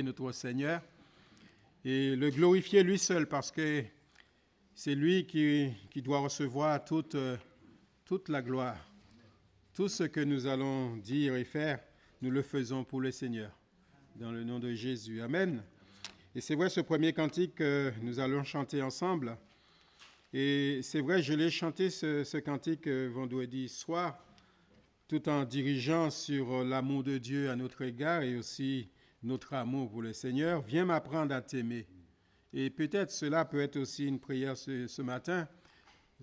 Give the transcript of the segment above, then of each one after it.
notre Seigneur et le glorifier lui seul parce que c'est lui qui doit recevoir toute la gloire. Tout ce que nous allons dire et faire, nous le faisons pour le Seigneur, dans le nom de Jésus. Amen. Et c'est vrai, ce premier cantique que nous allons chanter ensemble, et c'est vrai, je l'ai chanté ce cantique vendredi soir, tout en dirigeant sur l'amour de Dieu à notre égard et aussi notre amour pour le Seigneur. Viens m'apprendre à t'aimer. Et peut-être cela peut être aussi une prière ce matin,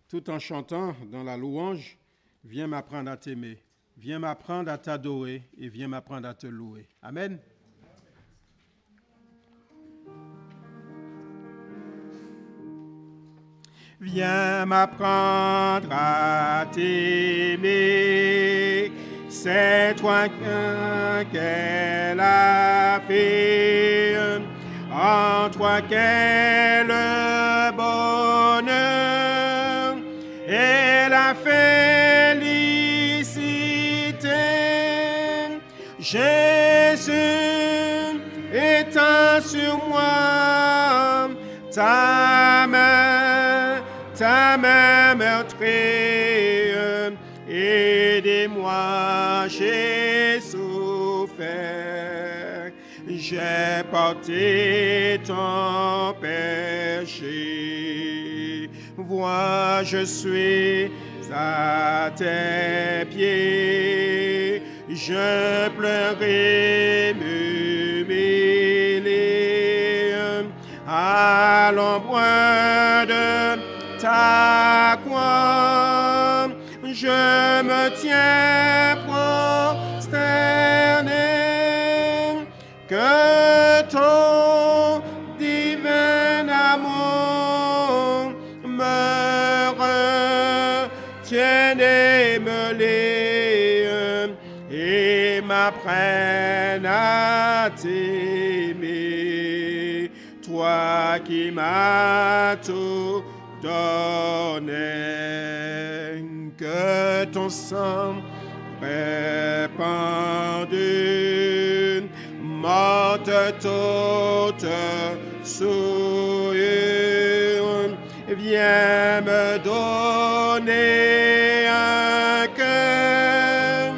tout en chantant dans la louange, viens m'apprendre à t'aimer, viens m'apprendre à t'adorer et viens m'apprendre à te louer. Amen. Viens m'apprendre à t'aimer, c'est toi qu'elle a fait, en toi qu'est le bonheur et la félicité. Jésus étend sur moi ta main meurtrie, aidez-moi, j'ai souffert, j'ai porté ton péché. Vois, je suis à tes pieds, je pleurais, m'humilier à l'ombre de ta croix, je me tiens prosterné, que ton divin amour me retienne et me lie et m'apprenne à t'aimer, toi qui m'as tout donné, que ton sang répandu morte toute souillure, viens me donner un cœur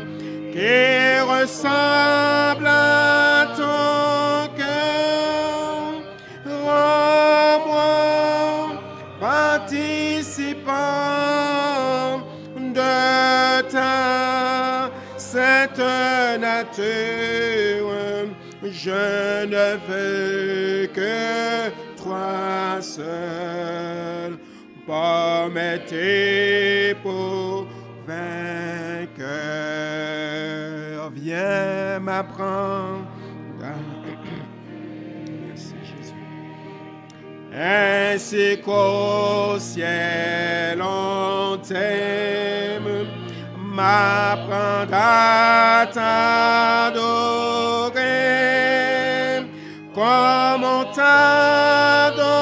qui ressemble à ton cœur. Rends-moi participant de ta sainte nature. Je ne veux que toi seul, pour m'aider pour vainqueur. Viens m'apprendre. Merci Jésus. Ainsi qu'au ciel on t'aime, m'apprendre à t'adorer, comme on t'adore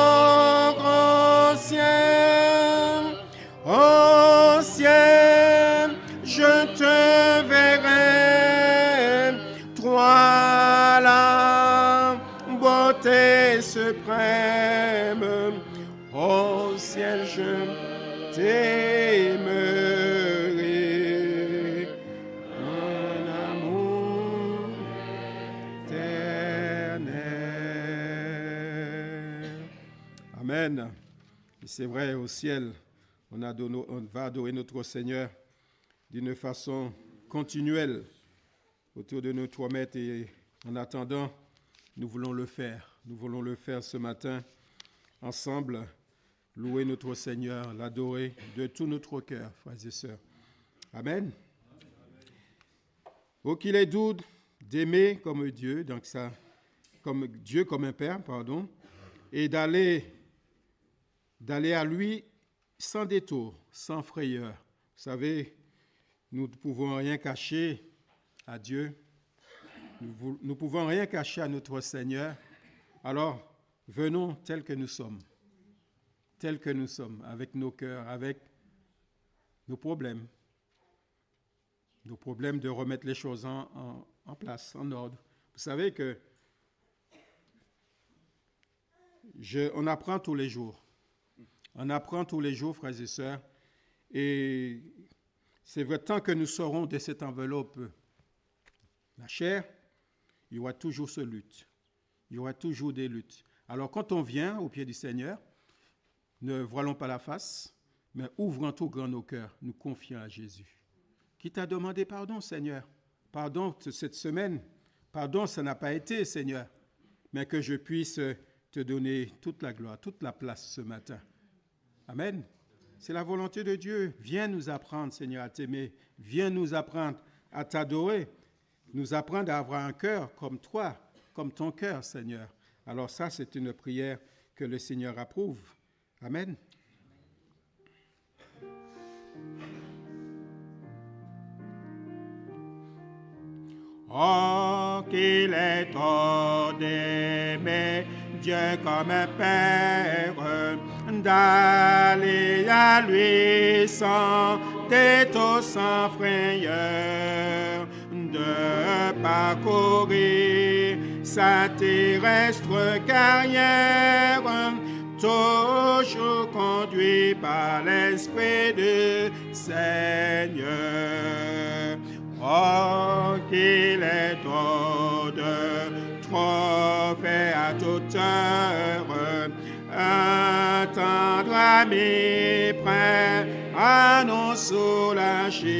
au ciel. Au ciel, je te verrai, toi la beauté suprême. Au ciel, je t'aimerai, un amour éternel. Amen. Et c'est vrai, au ciel, on va adorer notre Seigneur d'une façon continuelle autour de nos 3 mètres. Et en attendant, nous voulons le faire. Nous voulons le faire ce matin ensemble, louer notre Seigneur, l'adorer de tout notre cœur, frères et sœurs. Amen. Oh, qu'il est doux d'aimer comme Dieu, donc ça, comme Dieu comme un Père, pardon, et d'aller à lui sans détour, sans frayeur. Vous savez, nous ne pouvons rien cacher à Dieu. Nous ne pouvons rien cacher à notre Seigneur. Alors, venons tels que nous sommes, avec nos cœurs, avec nos problèmes, de remettre les choses en place, en ordre. Vous savez que On apprend tous les jours. On apprend tous les jours, frères et sœurs. Et c'est vrai, tant que nous serons de cette enveloppe, la chair, il y aura toujours ce lutte. Il y aura toujours des luttes. Alors quand on vient au pied du Seigneur, ne voilons pas la face, mais ouvrons tout grand nos cœurs, nous confiant à Jésus. Qui t'a demandé pardon, Seigneur? Pardon cette semaine. Pardon, ça n'a pas été, Seigneur. Mais que je puisse te donner toute la gloire, toute la place ce matin. Amen. C'est la volonté de Dieu. Viens nous apprendre, Seigneur, à t'aimer. Viens nous apprendre à t'adorer. Nous apprendre à avoir un cœur comme toi, comme ton cœur, Seigneur. Alors ça, c'est une prière que le Seigneur approuve. Amen. Oh, qu'il est tort d'aimer Dieu comme un Père, d'aller à lui sans détour, sans frayeur, de parcourir sa terrestre carrière, toujours conduit par l'Esprit du Seigneur. Oh, qu'il est tôt de trop faire à toute heure, un tendre ami prêt à nous soulager,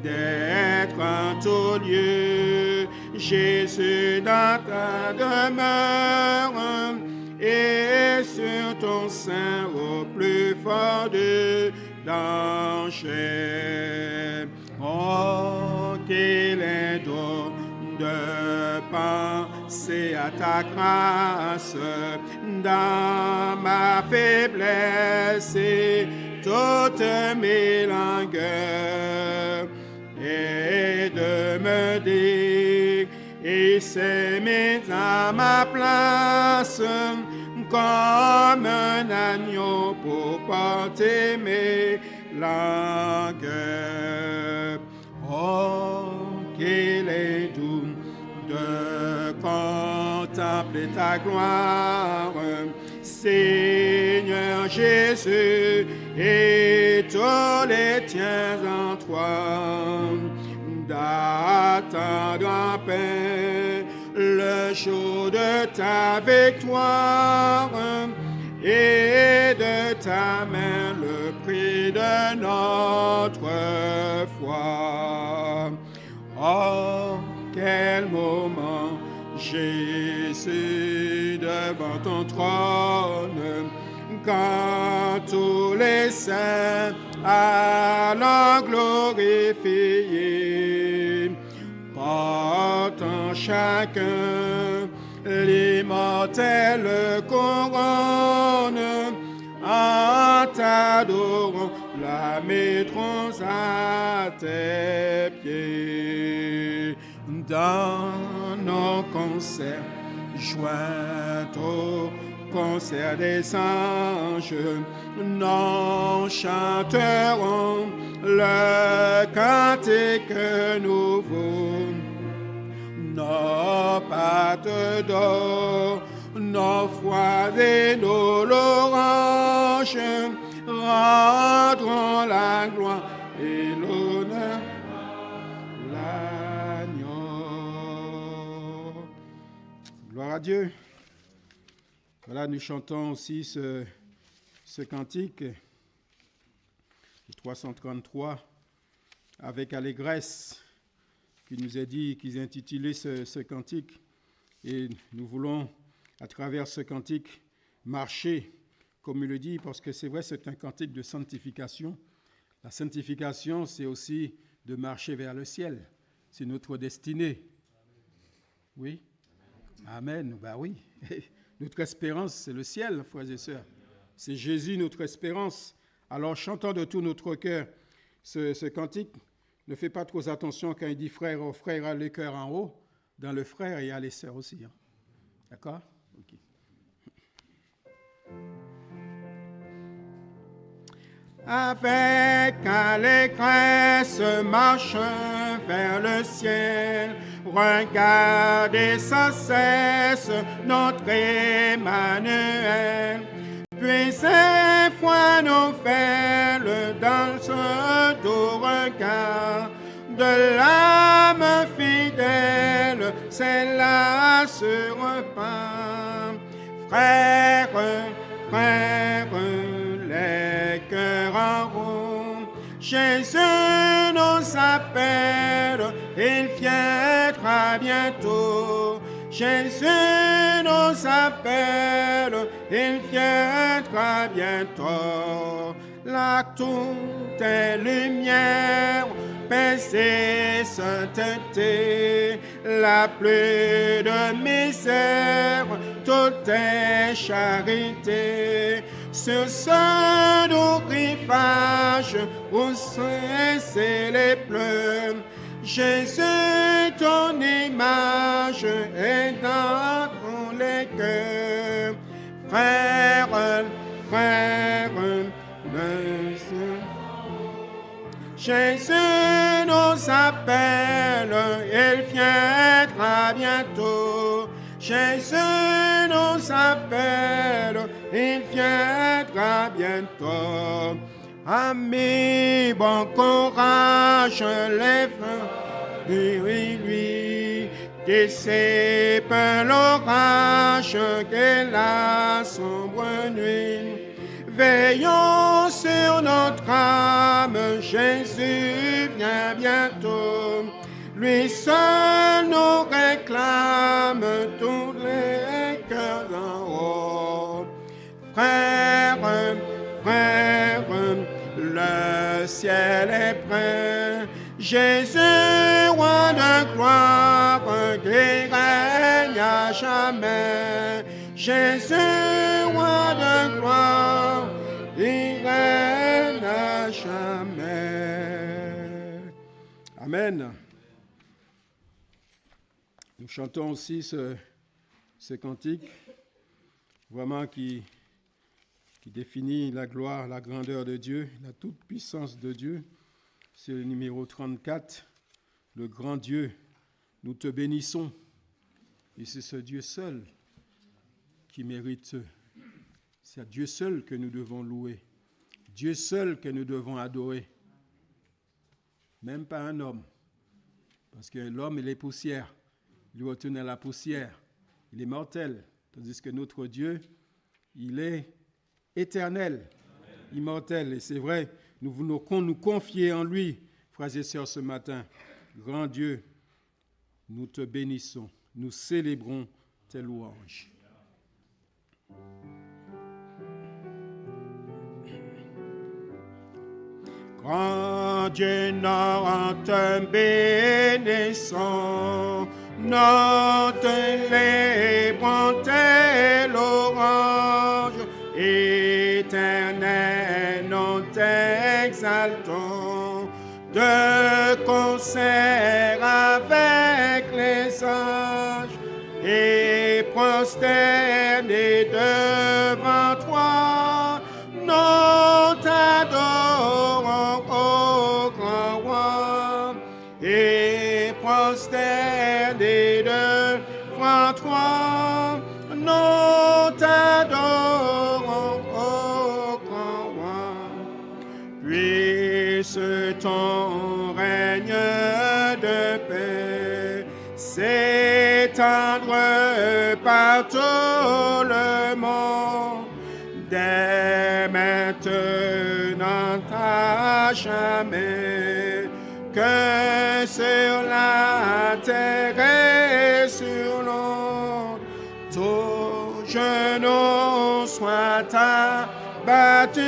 d'être en tout lieu, Jésus dans ta demeure, et sur ton sein au plus fort de danger. Oh, qu'il est doux de penser à ta grâce dans ma faiblesse et toutes mes langueurs, et de me dire, et c'est mis à ma place comme un agneau pour porter mes langueurs. Oh, qu'il est doux de contempler ta gloire, Seigneur Jésus, et tous les tiens en toi, d'attendre en paix le jour de ta victoire, et de ta main le prix de notre foi. Oh, quel moment, Jésus, devant ton trône, quand tous les saints allons glorifier, portant chacun l'immortelle couronne, en t'adorant la mettrons à tes pieds. Dans nos concerts, joints au concert des anges, nous chanterons le cantique nouveau. Nos pattes d'or, nos foies et nos louanges rendront la gloire et l'honneur l'agneau. Gloire à Dieu. Voilà, nous chantons aussi ce cantique, le 333, avec allégresse, qui nous a dit qu'ils ont intitulé ce cantique. Et nous voulons, à travers ce cantique, marcher, comme il le dit, parce que c'est vrai, c'est un cantique de sanctification. La sanctification, c'est aussi de marcher vers le ciel. C'est notre destinée. Oui? Amen. Ben oui. Notre espérance, c'est le ciel, frères et sœurs. C'est Jésus, notre espérance. Alors, chantons de tout notre cœur ce cantique. Ne fais pas trop attention quand il dit frère, au frère a le cœur en haut. Dans le frère, il y a les sœurs aussi. Hein. D'accord? Okay. Avec allégresse marche vers le ciel, Regardez sans cesse notre Emmanuel. Puis ses foi nous fêle dans ce doux regard de l'âme fidèle, c'est là se repent. Frères, frères, les cœurs en roue, Jésus nous appelle, il viendra bientôt. Jésus nous appelle, il viendra bientôt. Là tout est lumière, paix et sainteté, la pluie de misère, tout est charité. Sur ce doux rivage où cessent les pleurs, Jésus, ton image est dans tous les cœurs. Frères, frères, monsieur, Jésus nous appelle, il viendra bientôt. Jésus nous appelle, il viendra bientôt. Amis, bon courage, lève, lui, dissipe l'orage qu'est la sombre nuit. Veillons sur notre âme, Jésus vient bientôt. Lui seul nous réclame tous les cœurs en haut. Frères, frères, le ciel est prêt. Jésus, roi de gloire, qui règne à jamais. Jésus, roi de gloire, qui règne à jamais. Amen. Nous chantons aussi ce cantique, vraiment qui définit la gloire, la grandeur de Dieu, la toute-puissance de Dieu. C'est le numéro 34, le grand Dieu. Nous te bénissons. Et c'est ce Dieu seul qui mérite. C'est à Dieu seul que nous devons louer. Dieu seul que nous devons adorer. Même pas un homme. Parce que l'homme, il est poussière. Il lui retourne à la poussière. Il est mortel. Tandis que notre Dieu, il est éternel, immortel. Et c'est vrai, nous voulons nous confier en lui, frères et sœurs, ce matin. Grand Dieu, nous te bénissons. Nous célébrons tes louanges. Grand Dieu, nous te bénissons. Nous célébrons tes louanges. Éternel, nous t'exaltons. De concert avec les anges et prosternés devant toi, nous t'adorons, ô grand roi, et prosternés devant toi, nous t'adorons, ô grand roi. Puisse ton règne de paix s'étendre par tout le monde, dès maintenant à jamais, que sur la terre et sur l'eau, tout genou soit abattu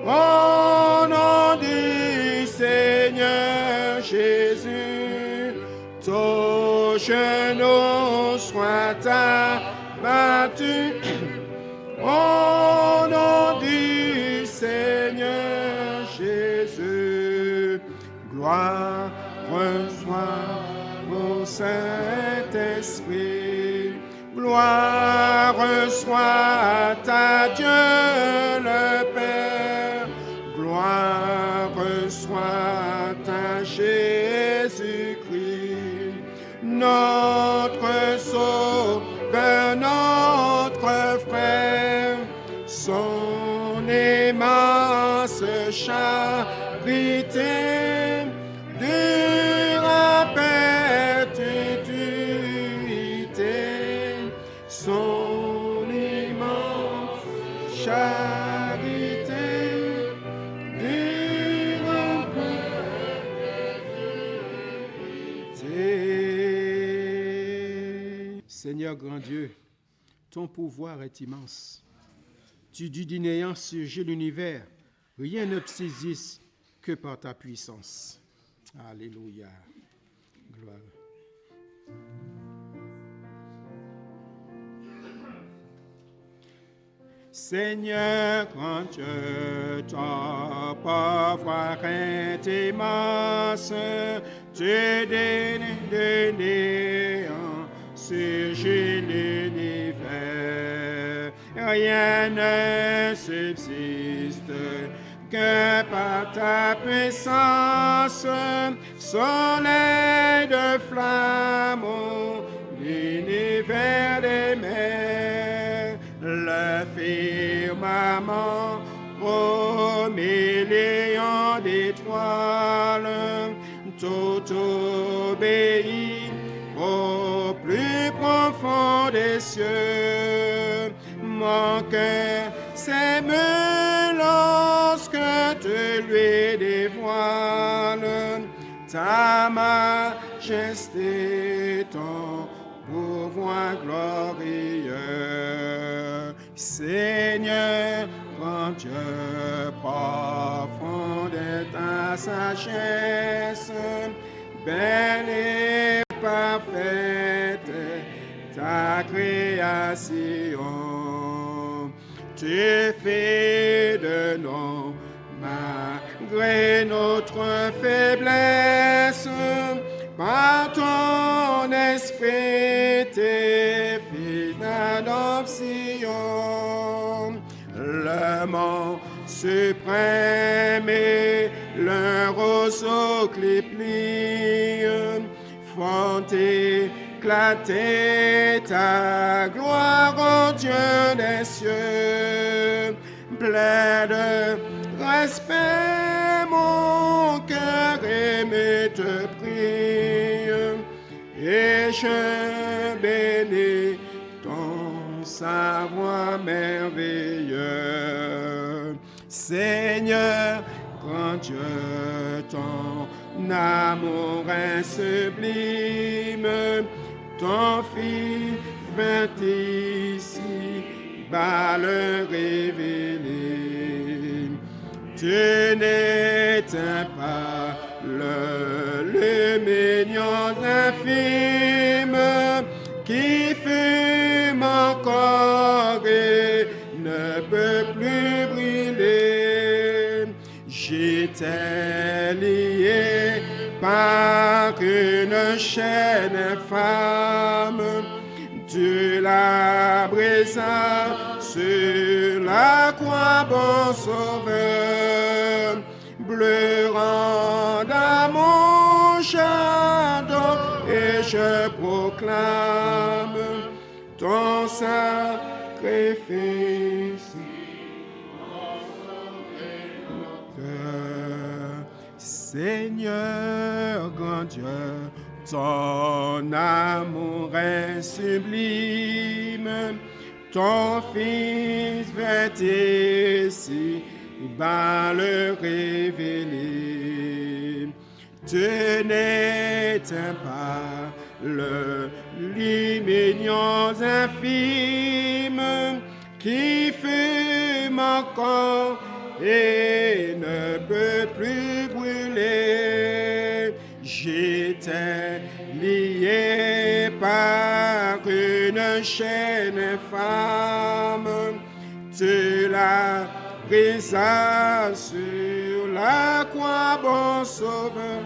au nom du Seigneur Jésus. Tout genou soit abattu au nom du Seigneur Jésus. Gloire soit au Saint-Esprit. Gloire soit à Dieu le Père. Gloire soit à Jésus-Christ. charité, dure perpétuité, son immense charité, dure perpétuité. Seigneur grand Dieu, ton pouvoir est immense. Tu dis du néant surgit l'univers. Rien ne subsiste que par ta puissance. Alléluia. Gloire. Seigneur, quand Dieu, ton pouvoir est immense, tu donnes de néant surgit l'univers. Rien ne subsiste que par ta puissance, soleil de flamme, l'univers des mers, le firmament aux millions d'étoiles, tout obéit au plus profond des cieux. Mon cœur s'émeut lorsque tu lui dévoiles ta majesté, ton pouvoir glorieux. Seigneur, grand Dieu, profond est ta sagesse, belle et parfaite ta création. Tu fais de nous, malgré notre faiblesse, par ton esprit, tes fils d'adoption. Le monde suprême et le roseau qui plie font éclater ta gloire, ô Dieu des cieux. Plein de respect, mon cœur aimé te prie, et je bénis ton savoir merveilleux. Seigneur, grand Dieu, ton amour est sublime, ton Fils vint ici, bas le révéler. Tu n'éteins pas le lumineux infime qui fume encore et ne peut plus brûler. J'étais lié par une chaîne infâme, tu la brisas sur la croix, bon sauveur. Bleu rend à mon chardon et je proclame ton sacrifice. Seigneur, grand Dieu, ton amour est sublime, ton Fils vint ici, bas le révéler. Tu n'éteins pas le lumineux infime qui fume encore et ne peut plus brûler. J'étais lié par une chaîne infâme, tu la brisas sur la croix, bon sauveur.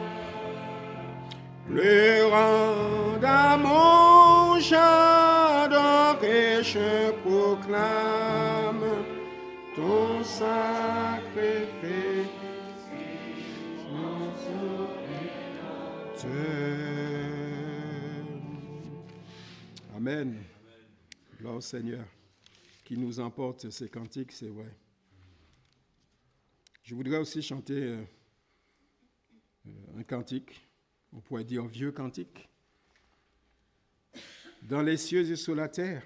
Pleurant dans mon jardin et je proclame ton sacrifice. Amen. Gloire au Seigneur qui nous emporte ces cantiques, c'est vrai. Je voudrais aussi chanter un cantique, on pourrait dire un vieux cantique. Dans les cieux et sur la terre,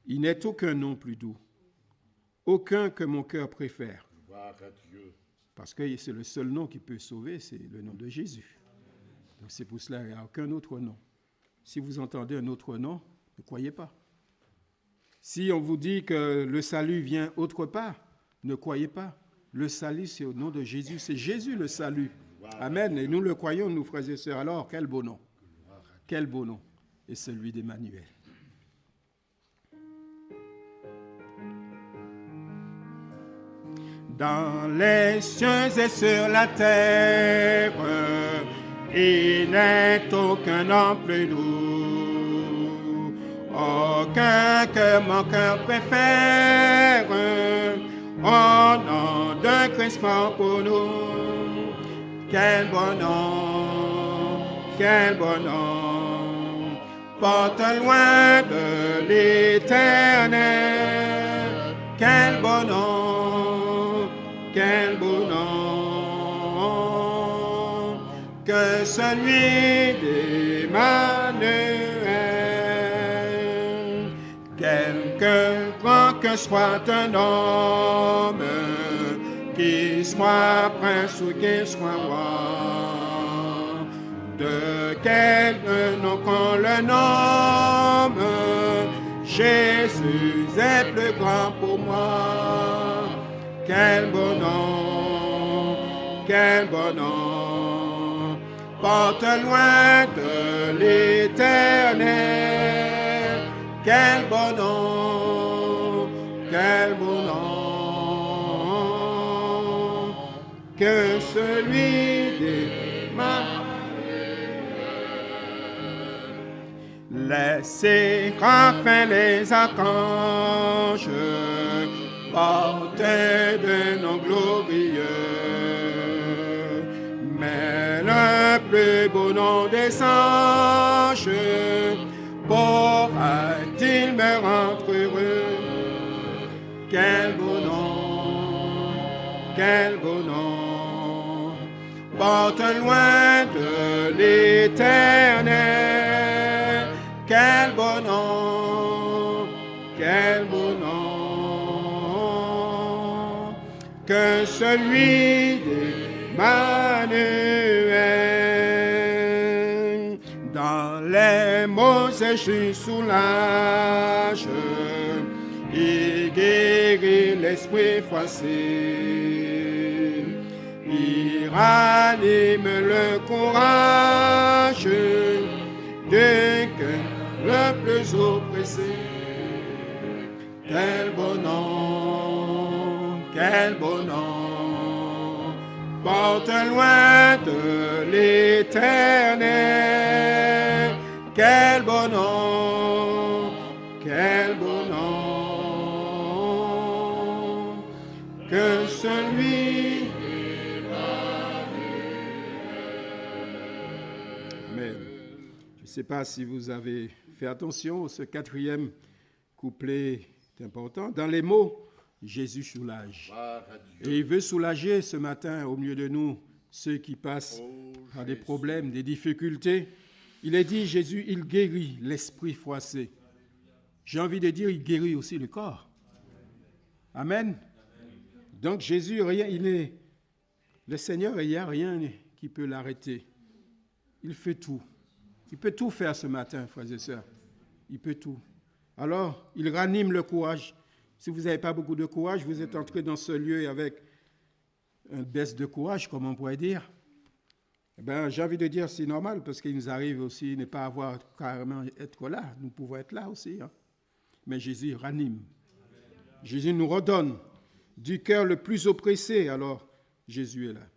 il n'est aucun nom plus doux, aucun que mon cœur préfère. Parce que c'est le seul nom qui peut sauver, c'est le nom de Jésus. Donc c'est pour cela qu'il n'y a aucun autre nom. Si vous entendez un autre nom, ne croyez pas. Si on vous dit que le salut vient autre part, ne croyez pas. Le salut, c'est au nom de Jésus. C'est Jésus le salut. Amen. Et nous le croyons, nous, frères et sœurs. Alors, quel beau nom. Quel beau nom. Et celui d'Emmanuel. Dans les cieux et sur la terre, il n'est aucun nom plus doux, aucun que mon cœur préfère, au nom de Christ mort pour nous. Quel bon nom, quel bon nom, porte loin de l'éternel. Quel bon nom, quel beau nom, que celui d'Emmanuel. Quelque grand que soit un homme, qu'il soit prince ou qu'il soit roi, de quel nom qu'on le nomme, Jésus est plus grand pour moi. Quel beau nom, quel beau nom, porte loin de l'éternel. Quel beau nom, quel beau nom, que celui d'Emmanuel. Les séraphins, les archanges, portez de nos glorieux, mais le plus beau nom des anges pourra-t-il me rendre heureux? Quel beau nom, quel beau nom, porte loin de l'éternel. Quel beau nom, quel beau nom, que celui d'Emmanuel. Dans les mots Jésus soulage, il guérit l'esprit froissé, il ranime le courage de cœur le plus oppressé. Quel beau nom, quel beau nom, porte loin de l'éternel. Quel beau nom, quel beau nom, que celui Amen. Je ne sais pas si vous avez fait attention, ce quatrième couplet est important. Dans les mots, Jésus soulage. Et il veut soulager ce matin au milieu de nous ceux qui passent par des problèmes, des difficultés. Il est dit, Jésus, il guérit l'esprit froissé. J'ai envie de dire, il guérit aussi le corps. Amen. Donc Jésus, rien, le Seigneur, il n'y a rien qui peut l'arrêter. Il fait tout. Il peut tout faire ce matin, frères et sœurs. Il peut tout. Alors, il ranime le courage. Si vous n'avez pas beaucoup de courage, vous êtes entré dans ce lieu avec une baisse de courage, comme on pourrait dire. Eh bien, j'ai envie de dire c'est normal, parce qu'il nous arrive aussi ne pas avoir carrément être là. Nous pouvons être là aussi. Hein. Mais Jésus ranime. Jésus nous redonne du cœur le plus oppressé. Alors, Jésus est là.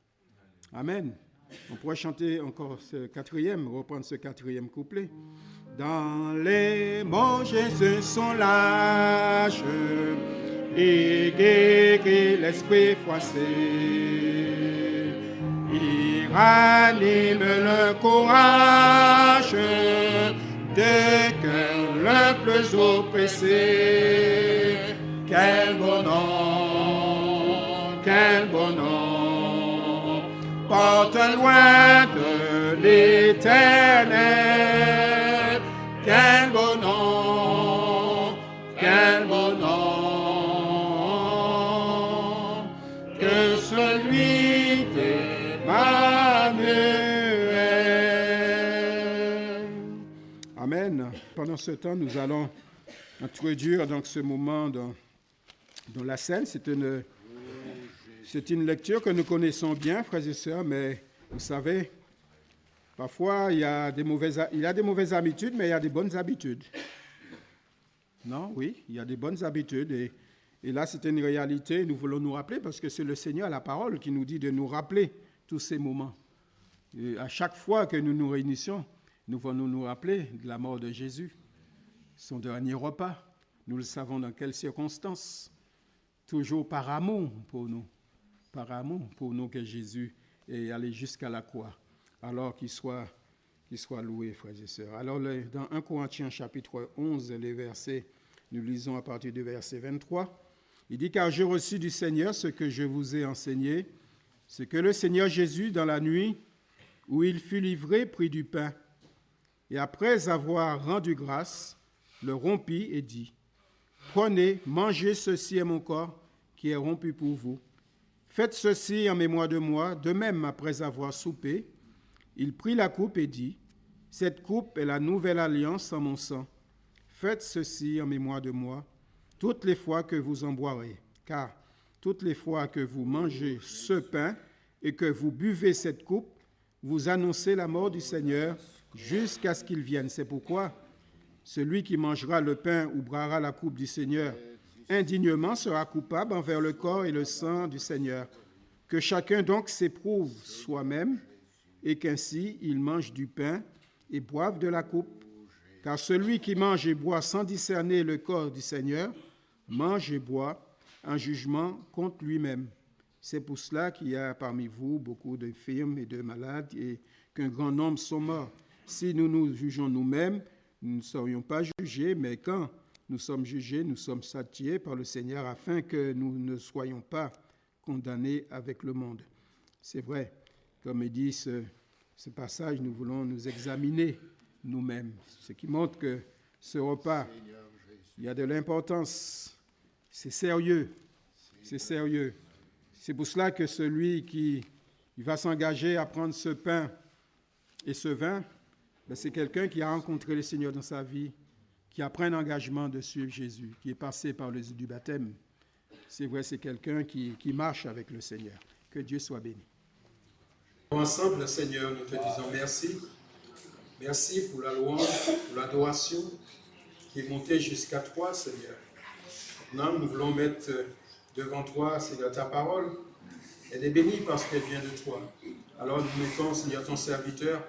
Amen. On pourrait chanter encore ce quatrième, reprendre ce quatrième couplet. Dans les mots, Jésus soulage et guérit l'esprit froissé. Il ranime le courage de cœur le plus oppressé. Quel beau nom, quel bon nom, porte loin de l'Éternel. Quel bon nom, quel bon nom, que celui d'Emmanuel. Amen. Pendant ce temps, nous allons introduire donc ce moment dans la scène. C'est une lecture que nous connaissons bien, frères et sœurs, mais vous savez, parfois il y a des mauvaises habitudes, mais il y a des bonnes habitudes. Non, oui, il y a des bonnes habitudes. Et là, c'est une réalité, nous voulons nous rappeler, parce que c'est le Seigneur, la parole, qui nous dit de nous rappeler tous ces moments. Et à chaque fois que nous nous réunissons, nous voulons nous rappeler de la mort de Jésus, son dernier repas. Nous le savons dans quelles circonstances. Toujours par amour pour nous que Jésus est allé jusqu'à la croix. Alors qu'il soit loué, frères et sœurs. Alors, dans 1 Corinthiens chapitre 11, les versets, nous lisons à partir du verset 23, il dit « Car j'ai reçu du Seigneur ce que je vous ai enseigné, ce que le Seigneur Jésus, dans la nuit où il fut livré, prit du pain, et après avoir rendu grâce, le rompit et dit, « Prenez, mangez, ceci est mon corps qui est rompu pour vous. Faites ceci en mémoire de moi. » De même, après avoir soupé, il prit la coupe et dit, « Cette coupe est la nouvelle alliance en mon sang. Faites ceci en mémoire de moi, toutes les fois que vous en boirez. Car toutes les fois que vous mangez ce pain et que vous buvez cette coupe, vous annoncez la mort du Seigneur jusqu'à ce qu'il vienne. C'est pourquoi celui qui mangera le pain ou boira la coupe du Seigneur indignement sera coupable envers le corps et le sang du Seigneur. Que chacun donc s'éprouve soi-même, et qu'ainsi il mange du pain et boive de la coupe. Car celui qui mange et boit sans discerner le corps du Seigneur, mange et boit en jugement contre lui-même. C'est pour cela qu'il y a parmi vous beaucoup d'infirmes et de malades, et qu'un grand nombre sont morts. Si nous nous jugeons nous-mêmes, nous ne serions pas jugés, mais quand nous sommes jugés, nous sommes châtiés par le Seigneur, afin que nous ne soyons pas condamnés avec le monde. C'est vrai, comme il dit ce passage, nous voulons nous examiner nous-mêmes, ce qui montre que ce repas, il y a de l'importance, c'est sérieux, c'est sérieux. C'est pour cela que celui qui va s'engager à prendre ce pain et ce vin, c'est quelqu'un qui a rencontré le Seigneur dans sa vie, qui a pris un engagement de suivre Jésus, qui est passé par le du baptême. C'est vrai, c'est quelqu'un qui marche avec le Seigneur. Que Dieu soit béni. Ensemble, Seigneur, nous te disons merci. Merci pour la louange, pour l'adoration qui est montée jusqu'à toi, Seigneur. Maintenant, nous voulons mettre devant toi, Seigneur, ta parole. Elle est bénie parce qu'elle vient de toi. Alors nous mettons, Seigneur, ton serviteur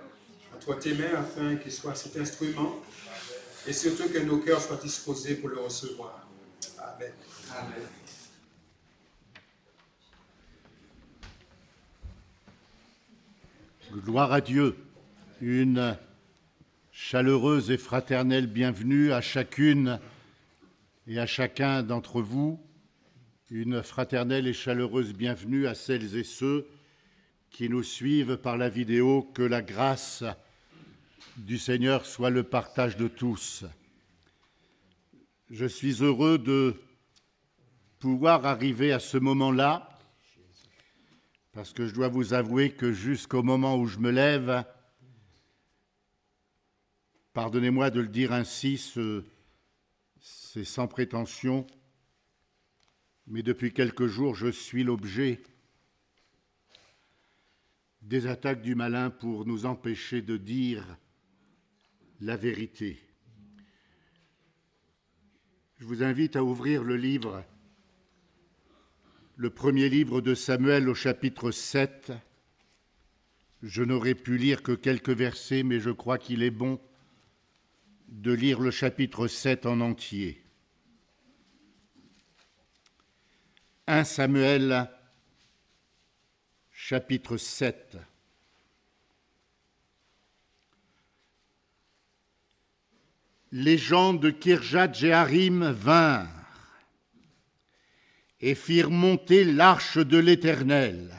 à toi tes mains afin qu'il soit cet instrument et surtout que nos cœurs soient disposés pour le recevoir. Amen. Amen. Gloire à Dieu. Une chaleureuse et fraternelle bienvenue à chacune et à chacun d'entre vous. Une fraternelle et chaleureuse bienvenue à celles et ceux qui nous suivent par la vidéo. Que la grâce du Seigneur soit le partage de tous. Je suis heureux de pouvoir arriver à ce moment-là, parce que je dois vous avouer que jusqu'au moment où je me lève, pardonnez-moi de le dire ainsi, c'est sans prétention, mais depuis quelques jours, je suis l'objet des attaques du malin pour nous empêcher de dire la vérité. Je vous invite à ouvrir le premier livre de Samuel au chapitre 7. Je n'aurais pu lire que quelques versets, mais je crois qu'il est bon de lire le chapitre 7 en entier. 1 Samuel, chapitre 7. Les gens de Kirjat-Jéarim vinrent, et firent monter l'arche de l'Éternel.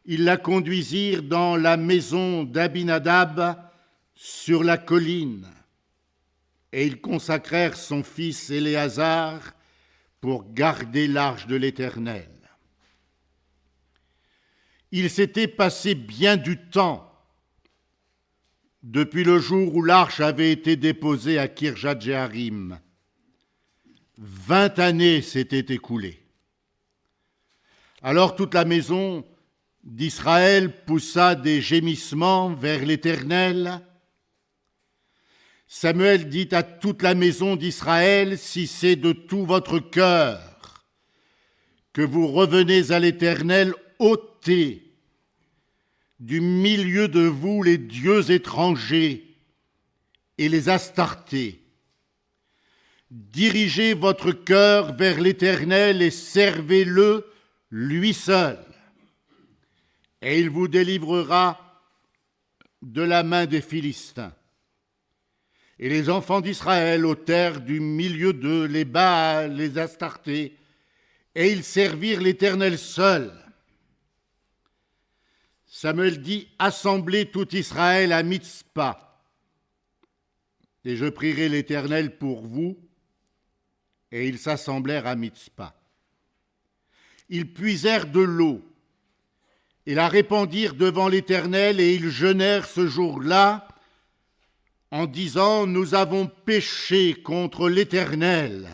Ils la conduisirent dans la maison d'Abinadab sur la colline, et ils consacrèrent son fils Éléazar pour garder l'arche de l'Éternel. Il s'était passé bien du temps depuis le jour où l'arche avait été déposée à Kirjat-Jéarim. 20 années s'étaient écoulées. Alors toute la maison d'Israël poussa des gémissements vers l'Éternel. Samuel dit à toute la maison d'Israël, si c'est de tout votre cœur que vous revenez à l'Éternel, ôtez du milieu de vous les dieux étrangers et les Astartés. Dirigez votre cœur vers l'Éternel et servez-le, lui seul. Et il vous délivrera de la main des Philistins. Et les enfants d'Israël ôtèrent du milieu d'eux les Baals, les Astartés, et ils servirent l'Éternel seul. Samuel dit, assemblez tout Israël à Mitzpa, et je prierai l'Éternel pour vous. Et ils s'assemblèrent à Mitzpa. Ils puisèrent de l'eau et la répandirent devant l'Éternel, et ils jeûnèrent ce jour-là en disant, nous avons péché contre l'Éternel.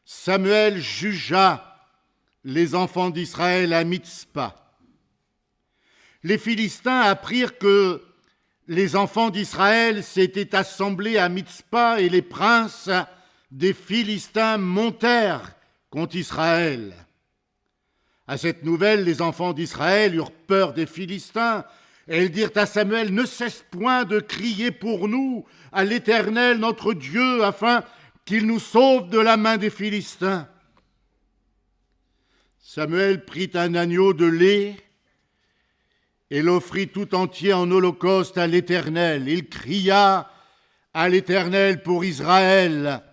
Samuel jugea les enfants d'Israël à Mitzpa. Les Philistins apprirent que les enfants d'Israël s'étaient assemblés à Mitzpa, et les princes des Philistins montèrent contre Israël. À cette nouvelle, les enfants d'Israël eurent peur des Philistins, et ils dirent à Samuel, ne cesse point de crier pour nous à l'Éternel notre Dieu, afin qu'il nous sauve de la main des Philistins. Samuel prit un agneau de lait et l'offrit tout entier en holocauste à l'Éternel. Il cria à l'Éternel pour Israël,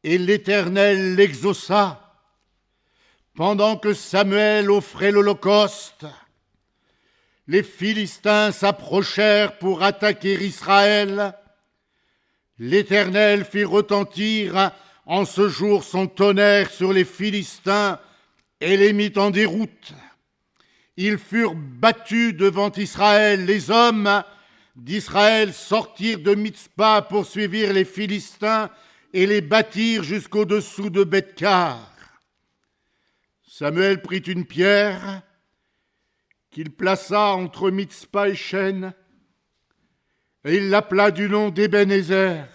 et l'Éternel l'exauça. Pendant que Samuel offrait l'holocauste, les Philistins s'approchèrent pour attaquer Israël. L'Éternel fit retentir en ce jour son tonnerre sur les Philistins et les mit en déroute. Ils furent battus devant Israël. Les hommes d'Israël sortirent de Mitzpa, poursuivirent les Philistins et les battirent jusqu'au-dessous de Bethkar. Samuel prit une pierre qu'il plaça entre Mitzpa et Shen, et il l'appela du nom d'Ébenezer,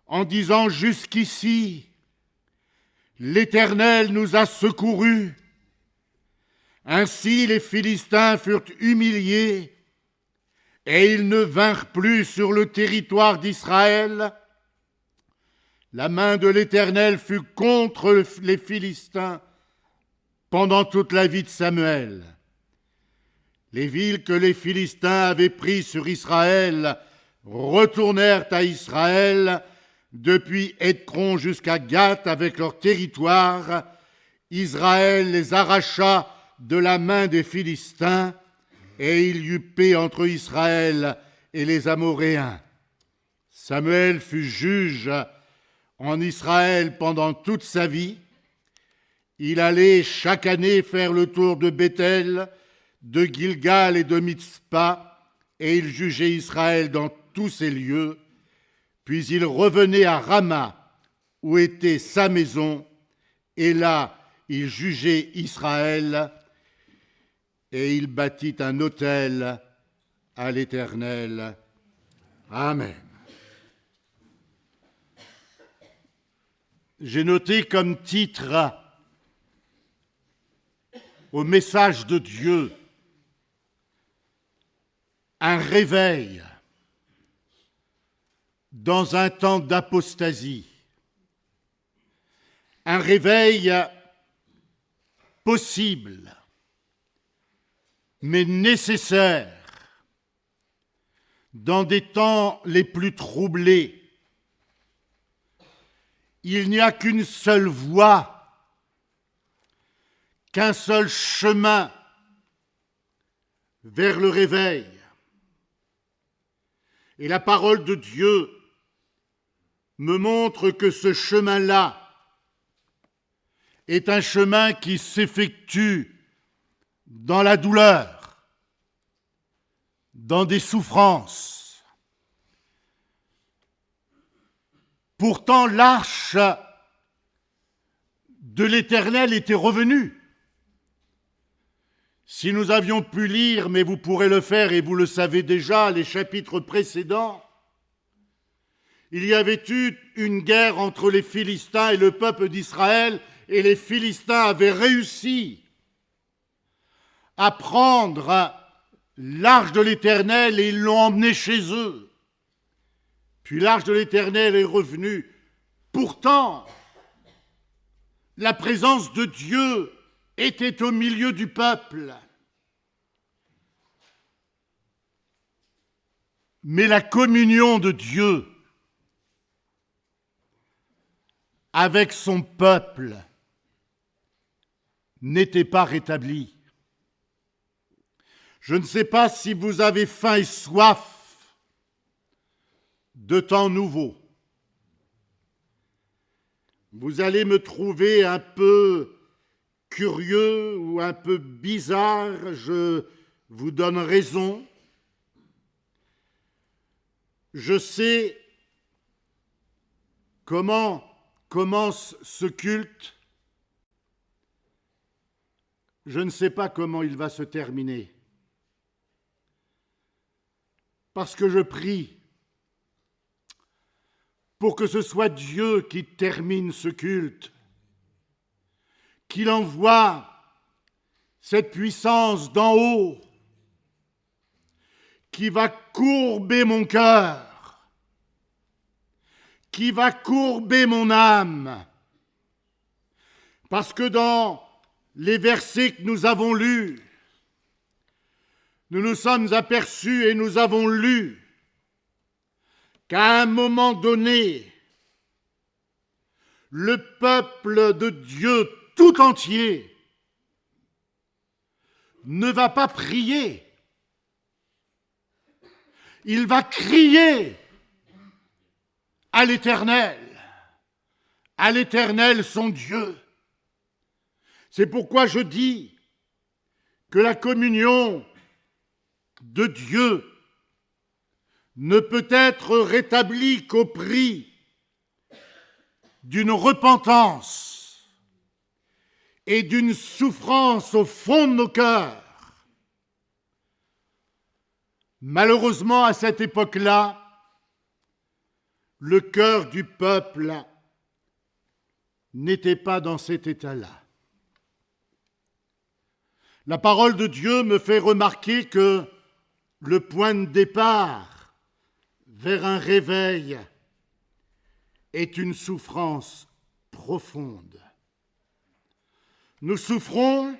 en disant, jusqu'ici, l'Éternel nous a secourus. Ainsi les Philistins furent humiliés, et ils ne vinrent plus sur le territoire d'Israël. La main de l'Éternel fut contre les Philistins pendant toute la vie de Samuel. Les villes que les Philistins avaient prises sur Israël retournèrent à Israël, depuis Écron jusqu'à Gath avec leur territoire. Israël les arracha de la main des Philistins, et il y eut paix entre Israël et les Amoréens. Samuel fut juge en Israël pendant toute sa vie. Il allait chaque année faire le tour de Béthel, de Gilgal et de Mitzpa, et il jugeait Israël dans tous ces lieux. Puis il revenait à Rama, où était sa maison, et là il jugeait Israël, et il bâtit un autel à l'Éternel. Amen. J'ai noté comme titre au message de Dieu un réveil dans un temps d'apostasie, un réveil possible, mais nécessaire dans des temps les plus troublés. il n'y a qu'une seule voie, qu'un seul chemin vers le réveil. Et la parole de Dieu me montre que ce chemin-là est un chemin qui s'effectue dans la douleur, dans des souffrances. Pourtant, l'arche de l'Éternel était revenue. Si nous avions pu lire, mais vous pourrez le faire et vous le savez déjà, les chapitres précédents, il y avait eu une guerre entre les Philistins et le peuple d'Israël, et les Philistins avaient réussi à prendre l'arche de l'Éternel et ils l'ont emmenée chez eux. Puis l'arche de l'Éternel est revenue. Pourtant, la présence de Dieu était au milieu du peuple. Mais la communion de Dieu avec son peuple n'était pas rétablie. Je ne sais pas si vous avez faim et soif de temps nouveaux. Vous allez me trouver un peu curieux ou un peu bizarre, je vous donne raison. Je sais comment commence ce culte. Je ne sais pas comment il va se terminer. Parce que je prie pour que ce soit Dieu qui termine ce culte, qu'il envoie cette puissance d'en haut qui va courber mon cœur, qui va courber mon âme. Parce que dans les versets que nous avons lus, nous nous sommes aperçus et nous avons lu qu'à un moment donné, le peuple de Dieu tout entier ne va pas prier. Il va crier à l'Éternel son Dieu. C'est pourquoi je dis que la communion de Dieu ne peut être rétablie qu'au prix d'une repentance et d'une souffrance au fond de nos cœurs. Malheureusement, à cette époque-là, le cœur du peuple n'était pas dans cet état-là. La parole de Dieu me fait remarquer que le point de départ vers un réveil est une souffrance profonde. Nous souffrons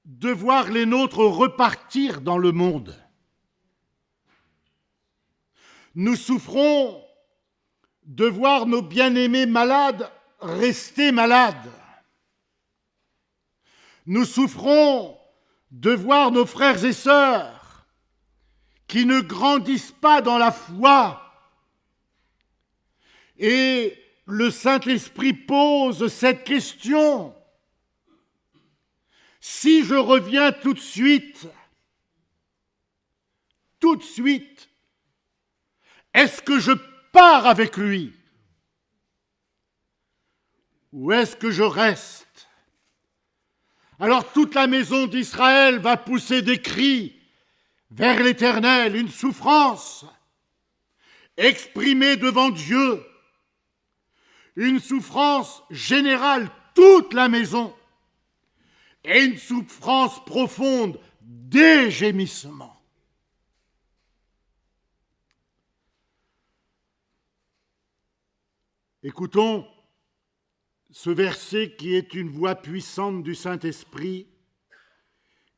de voir les nôtres repartir dans le monde. Nous souffrons de voir nos bien-aimés malades rester malades. Nous souffrons de voir nos frères et sœurs qui ne grandissent pas dans la foi. Et le Saint-Esprit pose cette question. Si je reviens tout de suite, est-ce que je pars avec lui? Ou est-ce que je reste? Alors toute la maison d'Israël va pousser des cris vers l'Éternel, une souffrance exprimée devant Dieu, une souffrance générale, toute la maison, et une souffrance profonde, des gémissements. Écoutons ce verset qui est une voix puissante du Saint-Esprit,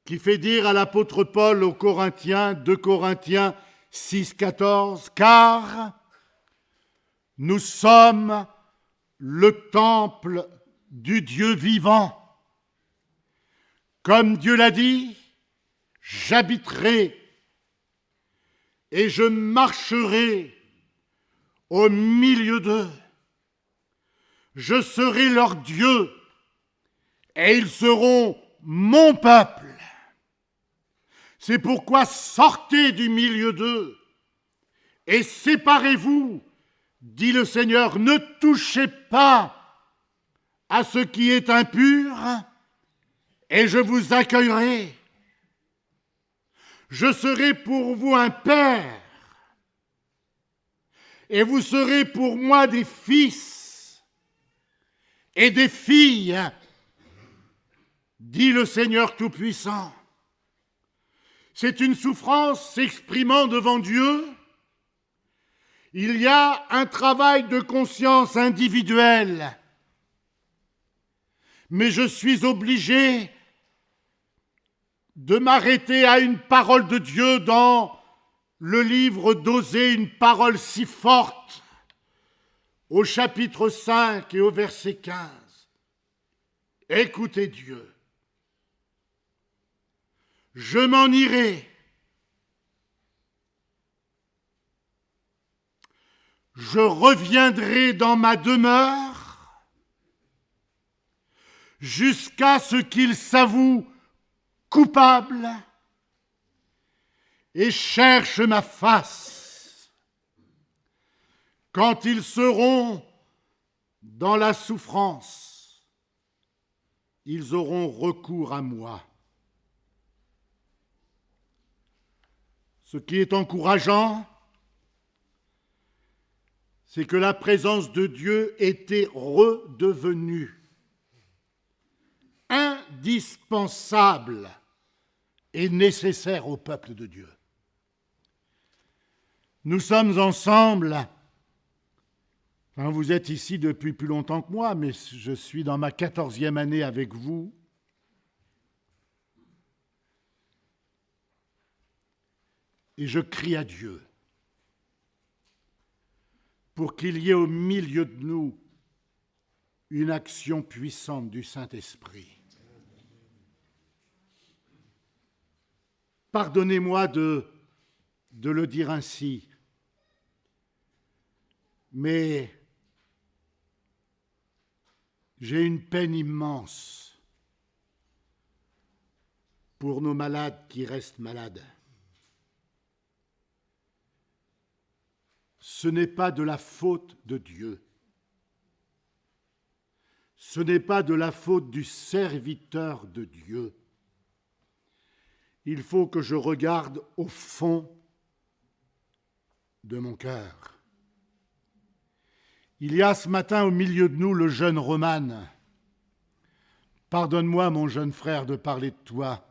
qui fait dire à l'apôtre Paul aux Corinthiens, 2 Corinthiens 6, 14, « Car Nous sommes le temple du Dieu vivant. Comme Dieu l'a dit, j'habiterai et je marcherai au milieu d'eux. Je serai leur Dieu et ils seront mon peuple. C'est pourquoi sortez du milieu d'eux et séparez-vous, dit le Seigneur. Ne touchez pas à ce qui est impur et je vous accueillerai. Je serai pour vous un père et vous serez pour moi des fils et des filles, dit le Seigneur Tout-Puissant. C'est une souffrance s'exprimant devant Dieu. Il y a un travail de conscience individuelle, mais je suis obligé de m'arrêter à une parole de Dieu dans le livre d'Osée, une parole si forte, au chapitre 5 et au verset 15. Écoutez Dieu. Je m'en irai. Je reviendrai dans ma demeure jusqu'à ce qu'ils s'avouent coupables et cherchent ma face. Quand ils seront dans la souffrance, ils auront recours à moi. Ce qui est encourageant, c'est que la présence de Dieu était redevenue indispensable et nécessaire au peuple de Dieu. Nous sommes ensemble, enfin, vous êtes ici depuis plus longtemps que moi, mais je suis dans ma 14e année avec vous. Et je crie à Dieu pour qu'il y ait au milieu de nous une action puissante du Saint-Esprit. Pardonnez-moi de le dire ainsi, mais j'ai une peine immense pour nos malades qui restent malades. Ce n'est pas de la faute de Dieu. Ce n'est pas de la faute du serviteur de Dieu. Il faut que je regarde au fond de mon cœur. Il y a ce matin au milieu de nous le jeune Roman. Pardonne-moi, mon jeune frère, de parler de toi.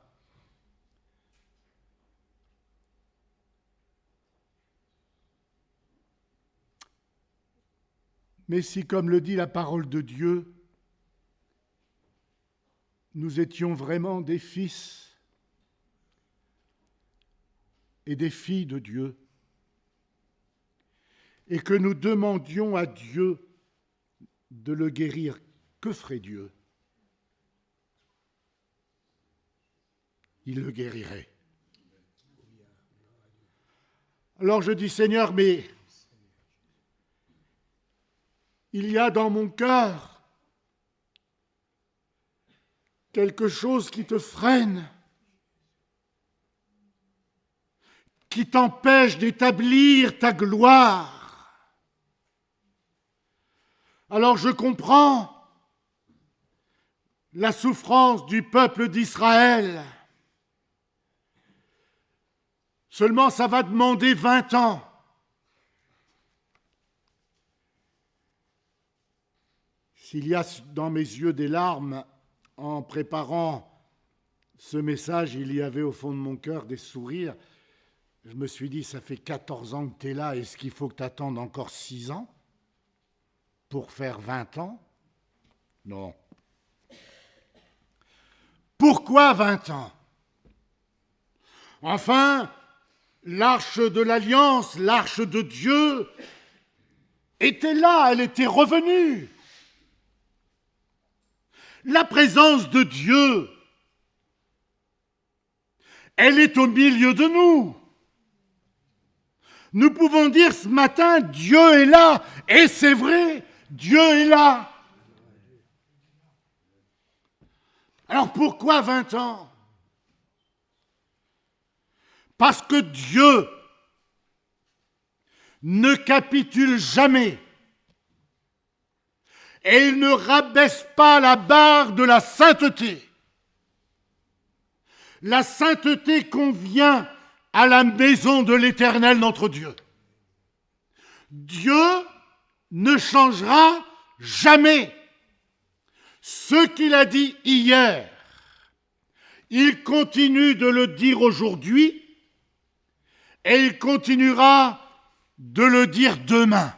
Mais si, comme le dit la parole de Dieu, nous étions vraiment des fils et des filles de Dieu, et que nous demandions à Dieu de le guérir, que ferait Dieu? Il le guérirait. Alors je dis, Seigneur, mais il y a dans mon cœur quelque chose qui te freine, qui t'empêche d'établir ta gloire. Alors je comprends la souffrance du peuple d'Israël. Seulement, ça va demander 20 ans. S'il y a dans mes yeux des larmes, en préparant ce message, il y avait au fond de mon cœur des sourires. Je me suis dit, ça fait 14 ans que tu es là, est-ce qu'il faut que tu attendes encore 6 ans pour faire 20 ans? Non. Pourquoi 20 ans? Enfin, l'arche de l'Alliance, l'arche de Dieu, était là, elle était revenue. La présence de Dieu, elle est au milieu de nous. Nous pouvons dire ce matin, Dieu est là, et c'est vrai, Dieu est là. Alors pourquoi 20 ans ? Parce que Dieu ne capitule jamais et il ne rabaisse pas la barre de la sainteté. La sainteté convient à la maison de l'Éternel notre Dieu. Dieu ne changera jamais. Ce qu'il a dit hier, il continue de le dire aujourd'hui et il continuera de le dire demain.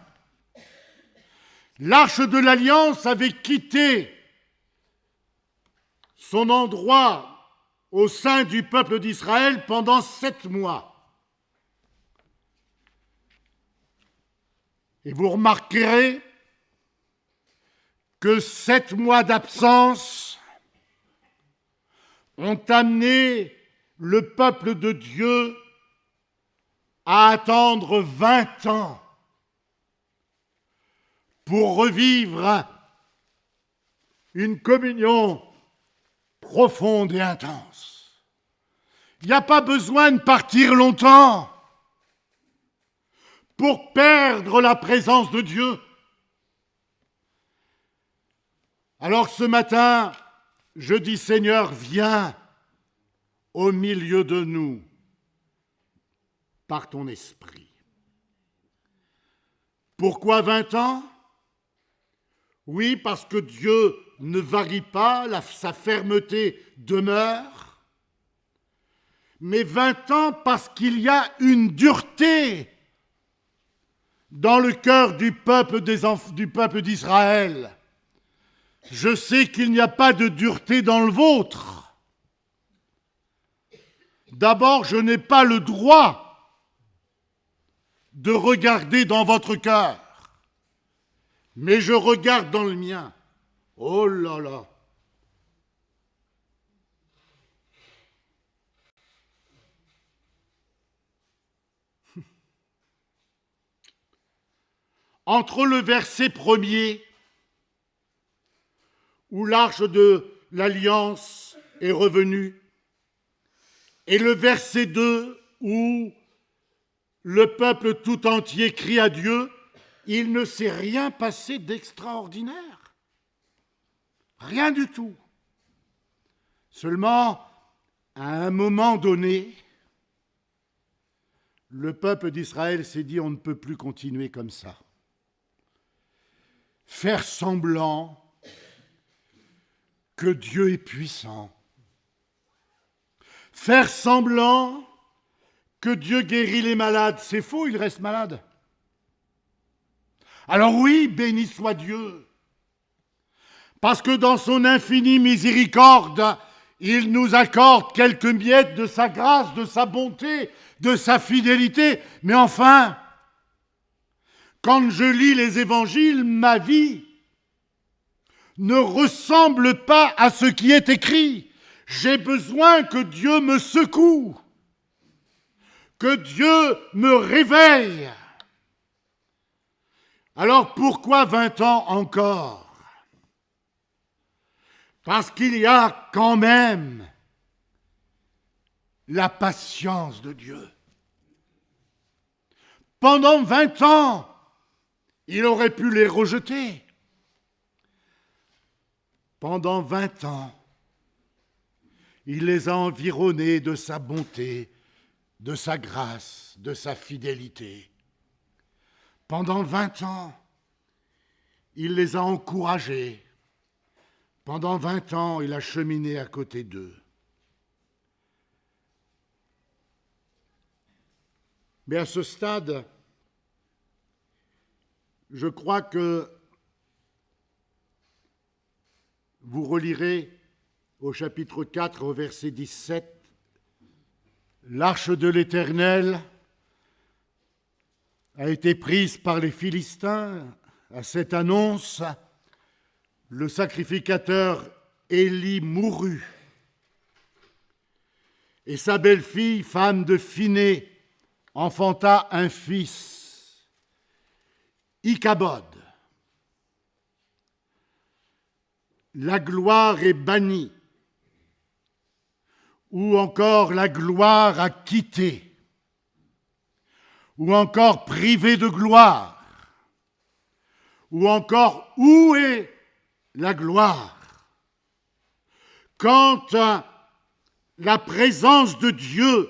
L'arche de l'Alliance avait quitté son endroit au sein du peuple d'Israël pendant 7 mois. Et vous remarquerez que 7 mois d'absence ont amené le peuple de Dieu à attendre 20 ans pour revivre une communion profonde et intense. Il n'y a pas besoin de partir longtemps pour perdre la présence de Dieu. Alors ce matin, je dis Seigneur, viens au milieu de nous par ton esprit. Pourquoi 20 ans ? Oui, parce que Dieu ne varie pas, sa fermeté demeure. Mais 20 ans parce qu'il y a une dureté dans le cœur du peuple d'Israël. Je sais qu'il n'y a pas de dureté dans le vôtre. D'abord, je n'ai pas le droit de regarder dans votre cœur, mais je regarde dans le mien. Oh là là! Entre le verset 1er, où l'arche de l'Alliance est revenue, et le verset 2, où le peuple tout entier crie à Dieu, il ne s'est rien passé d'extraordinaire. Rien du tout. Seulement, à un moment donné, le peuple d'Israël s'est dit, on ne peut plus continuer comme ça. Faire semblant que Dieu est puissant. Faire semblant que Dieu guérit les malades, c'est faux, il reste malade. Alors oui, béni soit Dieu, parce que dans son infinie miséricorde, il nous accorde quelques miettes de sa grâce, de sa bonté, de sa fidélité. Mais enfin, quand je lis les évangiles, ma vie ne ressemble pas à ce qui est écrit. J'ai besoin que Dieu me secoue, que Dieu me réveille. Alors pourquoi 20 ans encore ? Parce qu'il y a quand même la patience de Dieu. Pendant 20 ans, il aurait pu les rejeter. Pendant 20 ans, il les a environnés de sa bonté, de sa grâce, de sa fidélité. Pendant 20 ans, il les a encouragés. Pendant 20 ans, il a cheminé à côté d'eux. Mais à ce stade, je crois que vous relirez au chapitre 4, au verset 17, « L'arche de l'Éternel a été prise par les Philistins. À cette annonce, le sacrificateur Élie mourut. Et sa belle-fille, femme de Phinée, enfanta un fils, Ichabod. La gloire est bannie, ou encore la gloire a quitté, ou encore privé de gloire, ou encore où est la gloire? Quand la présence de Dieu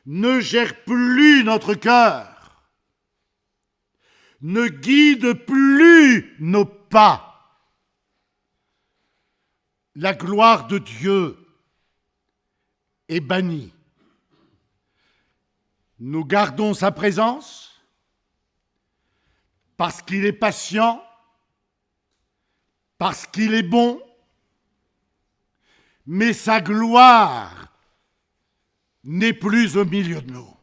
ne gère plus notre cœur, ne guide plus nos pas, la gloire de Dieu est bannie. Nous gardons sa présence parce qu'il est patient, parce qu'il est bon, mais sa gloire n'est plus au milieu de nous.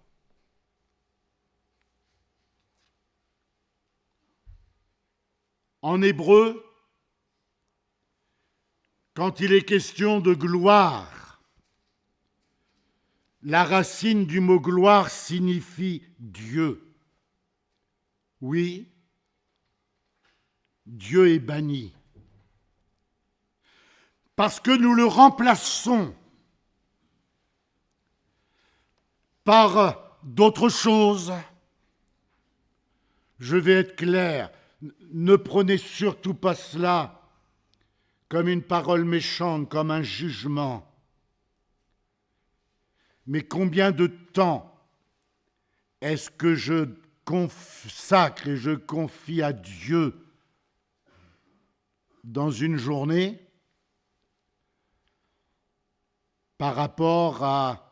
En hébreu, quand il est question de gloire, la racine du mot gloire signifie Dieu. Oui, Dieu est banni. Parce que nous le remplaçons par d'autres choses. Je vais être clair, ne prenez surtout pas cela comme une parole méchante, comme un jugement. Mais combien de temps est-ce que je consacre et je confie à Dieu dans une journée par rapport à,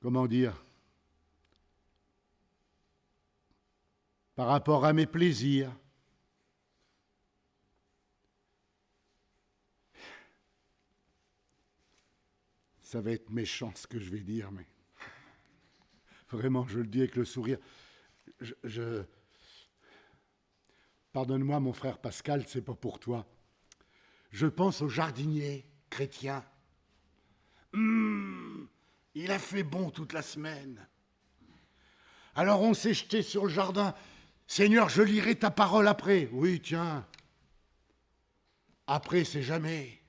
comment dire, par rapport à mes plaisirs. Ça va être méchant ce que je vais dire, mais vraiment, je le dis avec le sourire. Pardonne-moi, mon frère Pascal, c'est pas pour toi. Je pense aux jardiniers chrétiens. Il a fait bon toute la semaine. Alors on s'est jeté sur le jardin. Seigneur, je lirai ta parole après. Oui, tiens. Après, c'est jamais.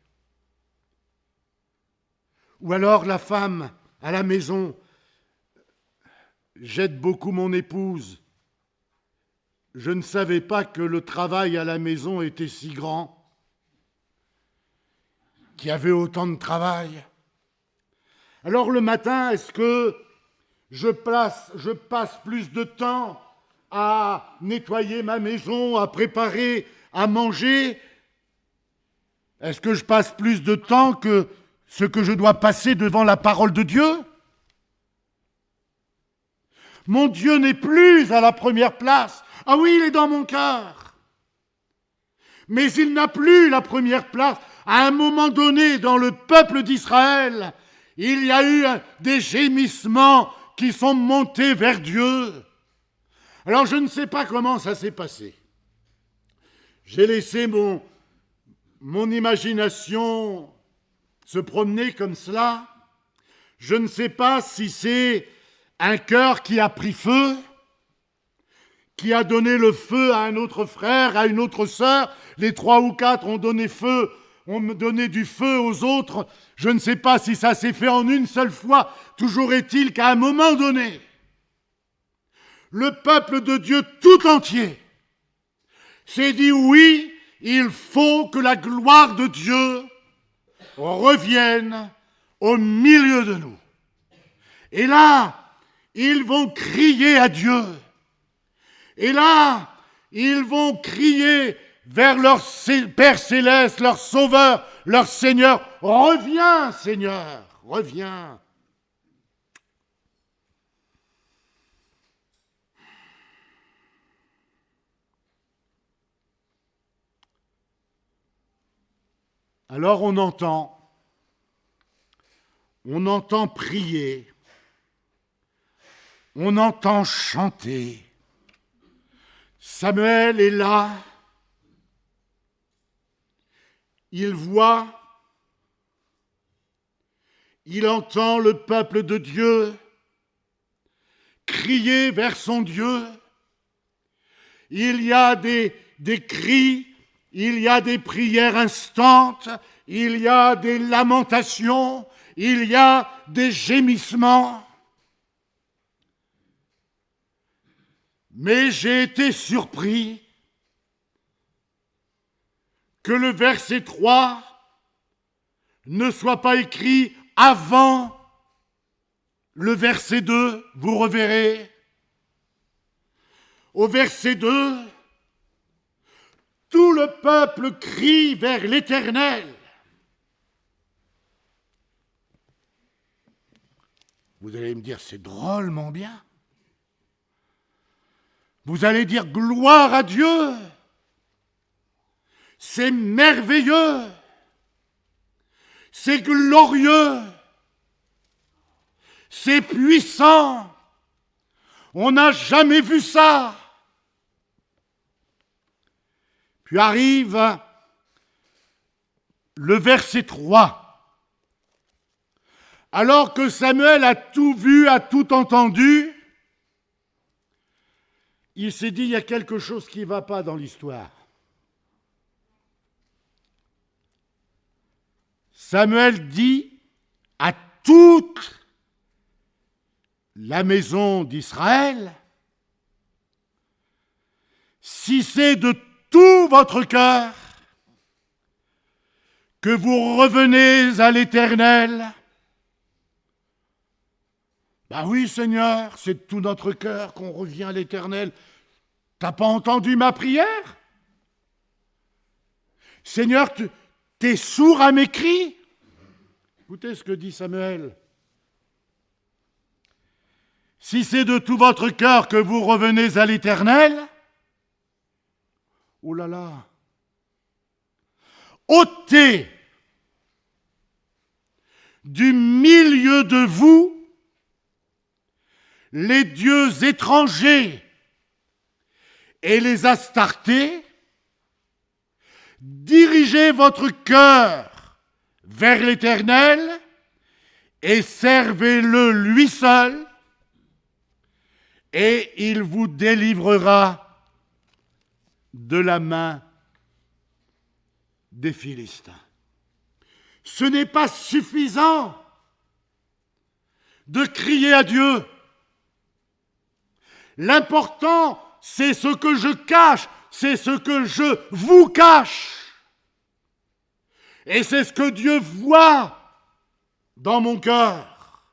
Ou alors la femme à la maison, j'aide beaucoup mon épouse. Je ne savais pas que le travail à la maison était si grand, qu'il y avait autant de travail. Alors le matin, est-ce que je passe plus de temps à nettoyer ma maison, à préparer, à manger? Est-ce que je passe plus de temps que ce que je dois passer devant la parole de Dieu? Mon Dieu n'est plus à la première place. Ah oui, il est dans mon cœur. Mais il n'a plus la première place. À un moment donné, dans le peuple d'Israël, il y a eu des gémissements qui sont montés vers Dieu. Alors je ne sais pas comment ça s'est passé. J'ai laissé mon imagination se promener comme cela. Je ne sais pas si c'est un cœur qui a pris feu, qui a donné le feu à un autre frère, à une autre sœur. Les 3 ou 4 ont donné feu, ont donné du feu aux autres. Je ne sais pas si ça s'est fait en une seule fois. Toujours est-il qu'à un moment donné, le peuple de Dieu tout entier s'est dit oui, il faut que la gloire de Dieu revienne au milieu de nous. Et là, ils vont crier à Dieu. Et là, ils vont crier vers leur Père céleste, leur Sauveur, leur Seigneur. Reviens, Seigneur, reviens. Alors on entend on entend prier, on entend chanter. Samuel est là, il voit, il entend le peuple de Dieu crier vers son Dieu. Il y a des cris, il y a des prières instantes, il y a des lamentations, il y a des gémissements. Mais j'ai été surpris que le verset 3 ne soit pas écrit avant le verset 2, vous reverrez. Au verset 2, tout le peuple crie vers l'Éternel. Vous allez me dire, c'est drôlement bien. Vous allez dire gloire à Dieu. C'est merveilleux. C'est glorieux. C'est puissant. On n'a jamais vu ça. Puis arrive le verset 3. Alors que Samuel a tout vu, a tout entendu, il s'est dit, il y a quelque chose qui ne va pas dans l'histoire. Samuel dit à toute la maison d'Israël, si c'est de tout votre cœur que vous revenez à l'Éternel, ben oui, Seigneur, c'est de tout notre cœur qu'on revient à l'Éternel. T'as pas entendu ma prière? Seigneur, t'es sourd à mes cris? Écoutez ce que dit Samuel. Si c'est de tout votre cœur que vous revenez à l'Éternel, oh là là, ôtez du milieu de vous les dieux étrangers et les Astartés, dirigez votre cœur vers l'Éternel et servez-le lui seul, et il vous délivrera de la main des Philistins. Ce n'est pas suffisant de crier à Dieu. L'important, c'est ce que je cache, c'est ce que je vous cache. Et c'est ce que Dieu voit dans mon cœur.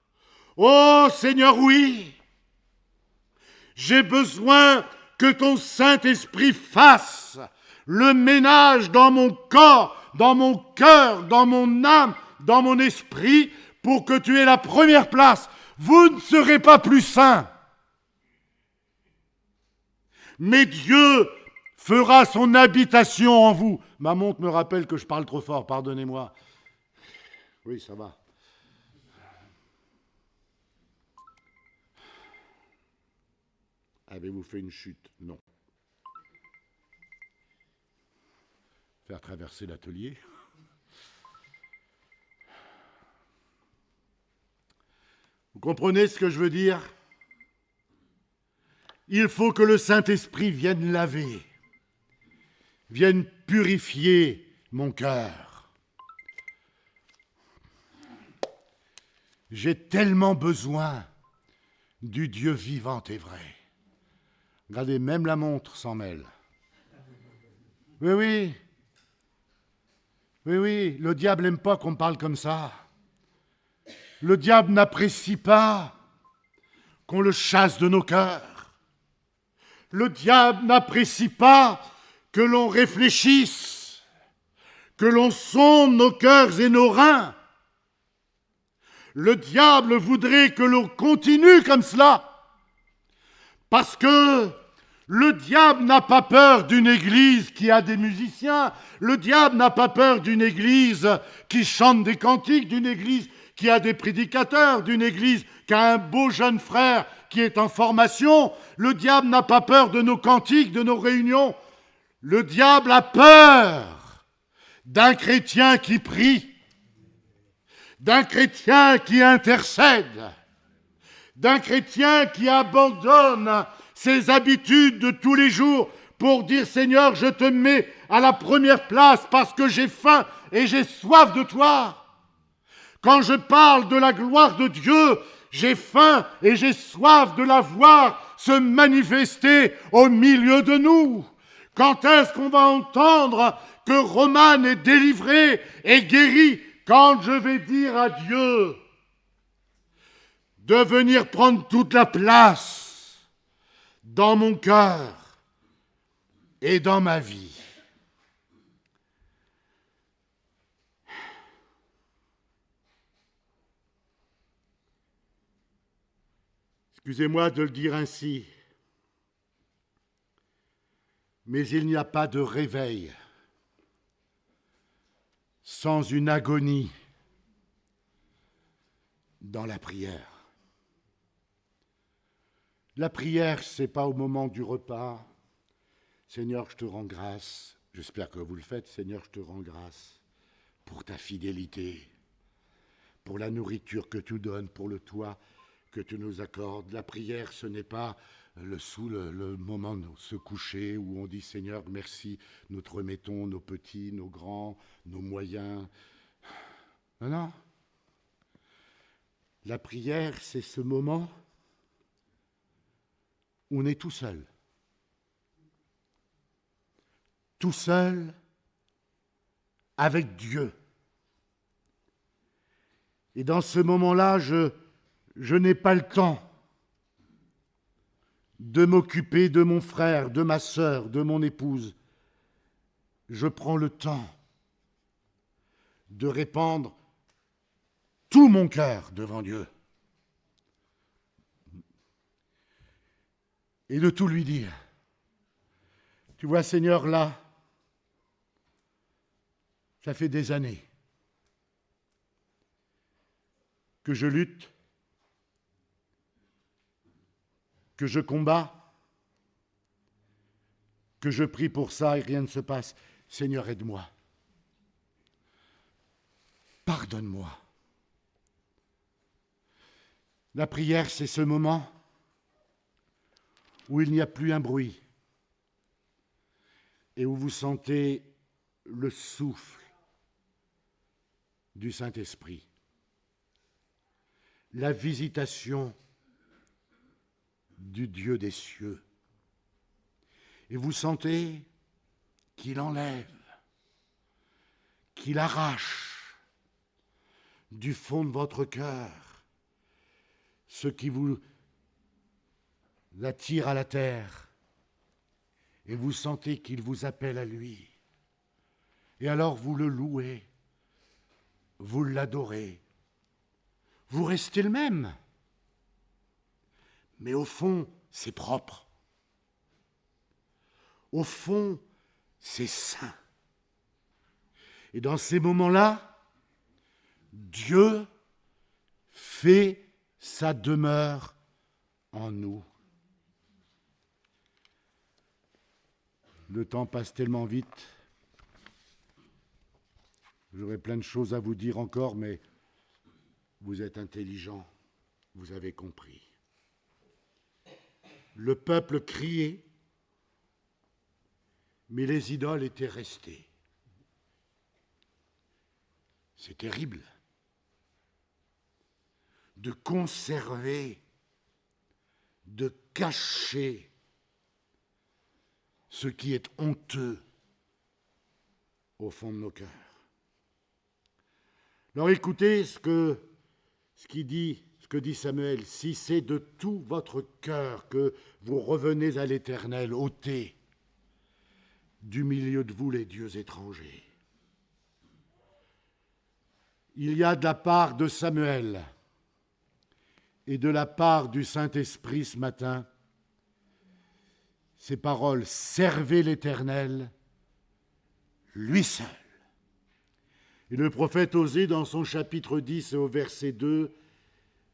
Oh Seigneur, oui, j'ai besoin que ton Saint-Esprit fasse le ménage dans mon corps, dans mon cœur, dans mon âme, dans mon esprit, pour que tu aies la première place. Vous ne serez pas plus saints. Mais Dieu fera son habitation en vous. Ma montre me rappelle que je parle trop fort, pardonnez-moi. Oui, ça va. Avez-vous fait une chute? Non. Faire traverser l'atelier. Vous comprenez ce que je veux dire? Il faut que le Saint-Esprit vienne laver, vienne purifier mon cœur. J'ai tellement besoin du Dieu vivant et vrai. Regardez, même la montre s'en mêle. Oui, le diable n'aime pas qu'on parle comme ça. Le diable n'apprécie pas qu'on le chasse de nos cœurs. Le diable n'apprécie pas que l'on réfléchisse, que l'on sonde nos cœurs et nos reins. Le diable voudrait que l'on continue comme cela, parce que le diable n'a pas peur d'une église qui a des musiciens, le diable n'a pas peur d'une église qui chante des cantiques, d'une église qui a des prédicateurs, d'une église qui a un beau jeune frère qui est en formation. Le diable n'a pas peur de nos cantiques, de nos réunions. Le diable a peur d'un chrétien qui prie, d'un chrétien qui intercède, d'un chrétien qui abandonne ses habitudes de tous les jours pour dire « Seigneur, je te mets à la première place parce que j'ai faim et j'ai soif de toi. Quand je parle de la gloire de Dieu, j'ai faim et j'ai soif de la voir se manifester au milieu de nous. Quand est-ce qu'on va entendre que Romane est délivré et guéri? Quand je vais dire à Dieu de venir prendre toute la place dans mon cœur et dans ma vie. Excusez-moi de le dire ainsi, mais il n'y a pas de réveil sans une agonie dans la prière. La prière, ce n'est pas au moment du repas. Seigneur, je te rends grâce. J'espère que vous le faites. Seigneur, je te rends grâce pour ta fidélité, pour la nourriture que tu donnes, pour le toit que tu nous accordes. La prière, ce n'est pas le moment de se coucher où on dit Seigneur, merci, nous te remettons nos petits, nos grands, nos moyens. Non, non. La prière, c'est ce moment où on est tout seul. Tout seul avec Dieu. Et dans ce moment-là, je n'ai pas le temps de m'occuper de mon frère, de ma sœur, de mon épouse. Je prends le temps de répandre tout mon cœur devant Dieu et de tout lui dire. Tu vois, Seigneur, là, ça fait des années que je lutte, que je combats, que je prie pour ça et rien ne se passe. Seigneur, aide-moi. Pardonne-moi. La prière, c'est ce moment où il n'y a plus un bruit et où vous sentez le souffle du Saint-Esprit. La visitation du Dieu des cieux. Et vous sentez qu'il enlève, qu'il arrache du fond de votre cœur ce qui vous attire à la terre. Et vous sentez qu'il vous appelle à lui. Et alors vous le louez, vous l'adorez, vous restez le même. Mais au fond, c'est propre. Au fond, c'est saint. Et dans ces moments-là, Dieu fait sa demeure en nous. Le temps passe tellement vite. J'aurais plein de choses à vous dire encore, mais vous êtes intelligents, vous avez compris. Le peuple criait, mais les idoles étaient restées. C'est terrible de conserver, de cacher ce qui est honteux au fond de nos cœurs. Alors écoutez ce que dit Samuel. Si c'est de tout votre cœur que vous revenez à l'Éternel, ôtez du milieu de vous les dieux étrangers. Il y a de la part de Samuel et de la part du Saint-Esprit ce matin ces paroles: servez l'Éternel, lui seul. Et le prophète Osée, dans son chapitre 10 et au verset 2,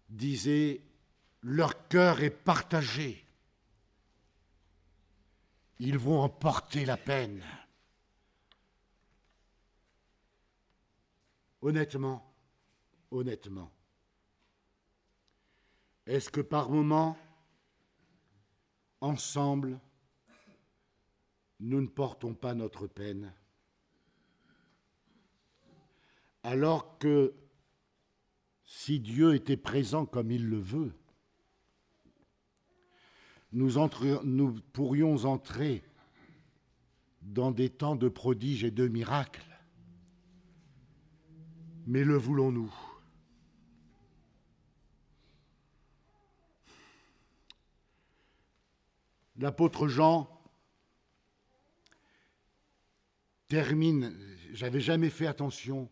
disait « Leur cœur est partagé. Ils vont en porter la peine. » Honnêtement, est-ce que par moments, ensemble, nous ne portons pas notre peine? Alors que si Dieu était présent comme il le veut, nous pourrions entrer dans des temps de prodiges et de miracles. Mais le voulons-nous? L'apôtre Jean termine, j'avais jamais fait attention,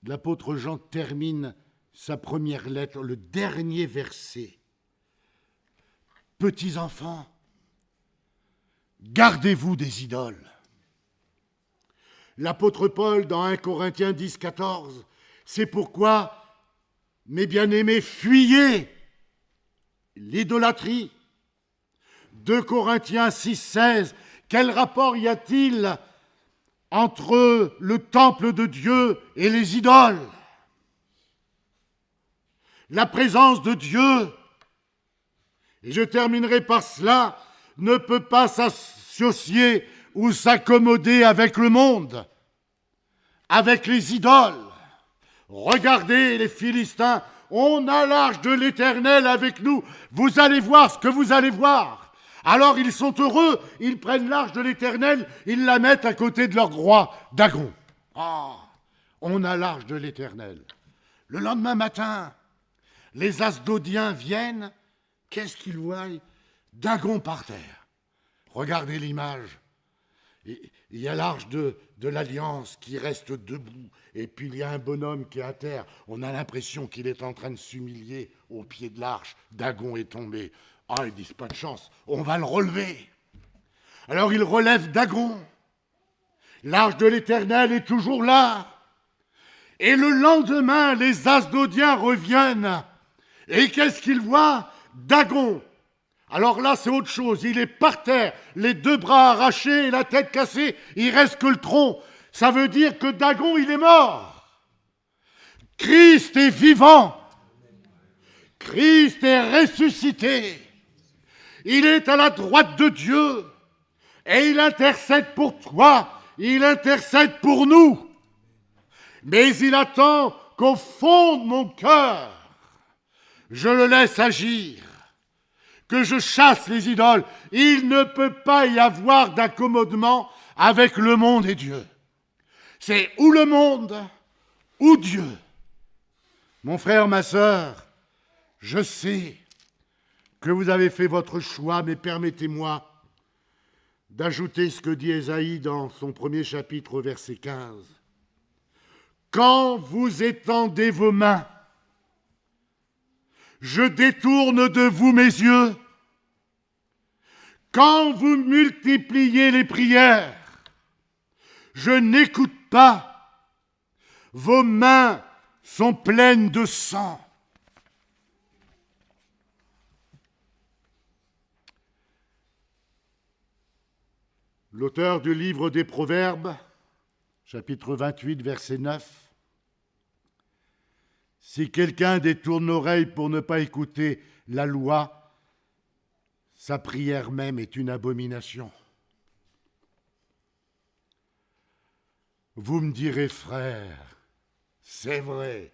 l'apôtre Jean termine sa première lettre, le dernier verset. Petits enfants, gardez-vous des idoles. L'apôtre Paul, dans 1 Corinthiens 10, 14, c'est pourquoi, mes bien-aimés, fuyez l'idolâtrie. 2 Corinthiens 6, 16, quel rapport y a-t-il entre le temple de Dieu et les idoles? La présence de Dieu, et je terminerai par cela, ne peut pas s'associer ou s'accommoder avec le monde, avec les idoles. Regardez les Philistins, on a l'arche de l'Éternel avec nous. Vous allez voir ce que vous allez voir. Alors ils sont heureux, ils prennent l'arche de l'Éternel, ils la mettent à côté de leur roi Dagon. Ah, on a l'arche de l'Éternel. Le lendemain matin, les Asdodiens viennent, qu'est-ce qu'ils voient? Dagon par terre. Regardez l'image. Il y a l'arche de l'Alliance qui reste debout, et puis il y a un bonhomme qui est à terre. On a l'impression qu'il est en train de s'humilier au pied de l'arche. Dagon est tombé. Ah, ils disent pas de chance, on va le relever. Alors ils relèvent Dagon. L'arche de l'Éternel est toujours là. Et le lendemain, les Asdodiens reviennent. Et qu'est-ce qu'ils voient? Dagon. Alors là, c'est autre chose. Il est par terre, les deux bras arrachés et la tête cassée. Il reste que le tronc. Ça veut dire que Dagon, il est mort. Christ est vivant. Christ est ressuscité. Il est à la droite de Dieu. Et il intercède pour toi. Il intercède pour nous. Mais il attend qu'au fond de mon cœur, je le laisse agir, que je chasse les idoles. Il ne peut pas y avoir d'accommodement avec le monde et Dieu. C'est ou le monde ou Dieu. Mon frère, ma sœur, je sais que vous avez fait votre choix, mais permettez-moi d'ajouter ce que dit Ésaïe dans son premier chapitre, verset 15. Quand vous étendez vos mains, je détourne de vous mes yeux. Quand vous multipliez les prières, je n'écoute pas. Vos mains sont pleines de sang. L'auteur du livre des Proverbes, chapitre 28, verset 9, « Si quelqu'un détourne l'oreille pour ne pas écouter la loi, sa prière même est une abomination. » Vous me direz, frère, c'est vrai.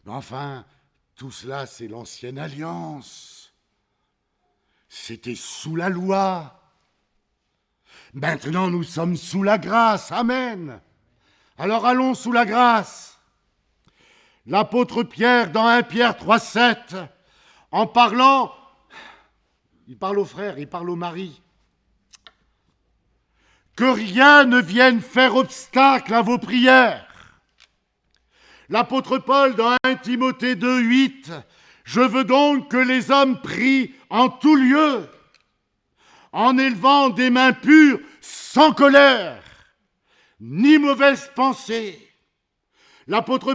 Mais enfin, tout cela, c'est l'ancienne alliance. C'était sous la loi. Maintenant, nous sommes sous la grâce. Amen. Alors allons sous la grâce. L'apôtre Pierre, dans 1 Pierre 3,7, en parlant, il parle aux frères, il parle aux maris, que rien ne vienne faire obstacle à vos prières. L'apôtre Paul, dans 1 Timothée 2,8, je veux donc que les hommes prient en tout lieu, en élevant des mains pures, sans colère. ni mauvaise pensée. L'apôtre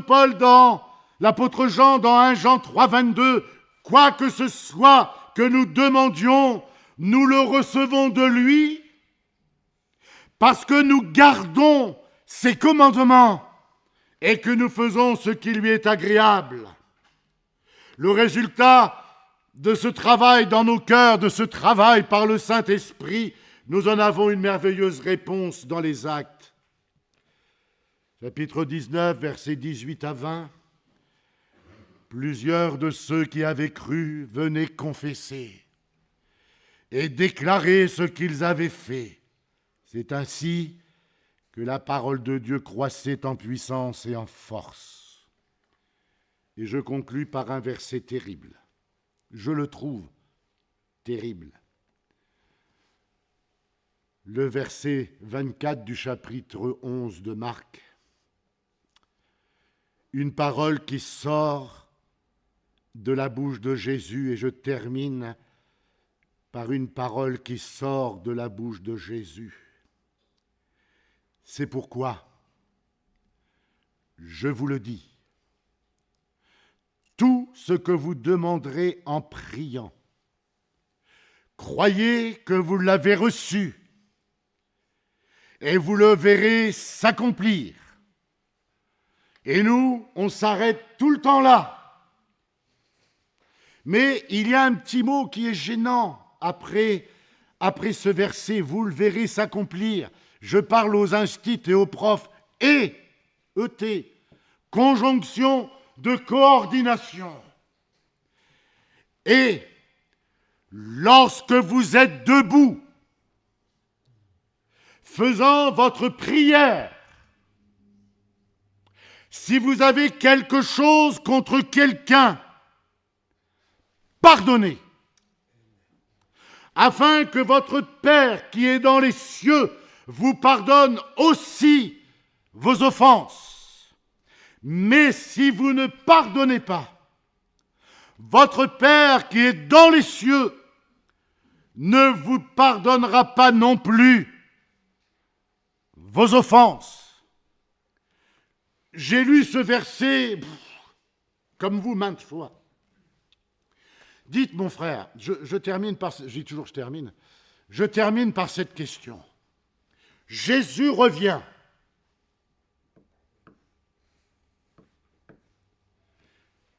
Jean dans 1 Jean 3, 22, quoi que ce soit que nous demandions, nous le recevons de lui, parce que nous gardons ses commandements et que nous faisons ce qui lui est agréable. Le résultat de ce travail dans nos cœurs, de ce travail par le Saint-Esprit, nous en avons une merveilleuse réponse dans les Actes. Chapitre 19, versets 18 à 20. Plusieurs de ceux qui avaient cru venaient confesser et déclarer ce qu'ils avaient fait. C'est ainsi que la parole de Dieu croissait en puissance et en force. Et je conclus par un verset terrible. Je le trouve terrible. Le verset 24 du chapitre 11 de Marc. Une parole qui sort de la bouche de Jésus, et je termine par une parole qui sort de la bouche de Jésus. C'est pourquoi, je vous le dis, tout ce que vous demanderez en priant, croyez que vous l'avez reçu et vous le verrez s'accomplir. Et nous, on s'arrête tout le temps là. Mais il y a un petit mot qui est gênant après ce verset, vous le verrez s'accomplir. Je parle aux instits et aux profs, et, ET, conjonction de coordination. Et lorsque vous êtes debout, faisant votre prière, si vous avez quelque chose contre quelqu'un, pardonnez, afin que votre Père qui est dans les cieux vous pardonne aussi vos offenses. Mais si vous ne pardonnez pas, votre Père qui est dans les cieux ne vous pardonnera pas non plus vos offenses. J'ai lu ce verset, comme vous, maintes fois. Dites, mon frère, je termine par cette question. Jésus revient.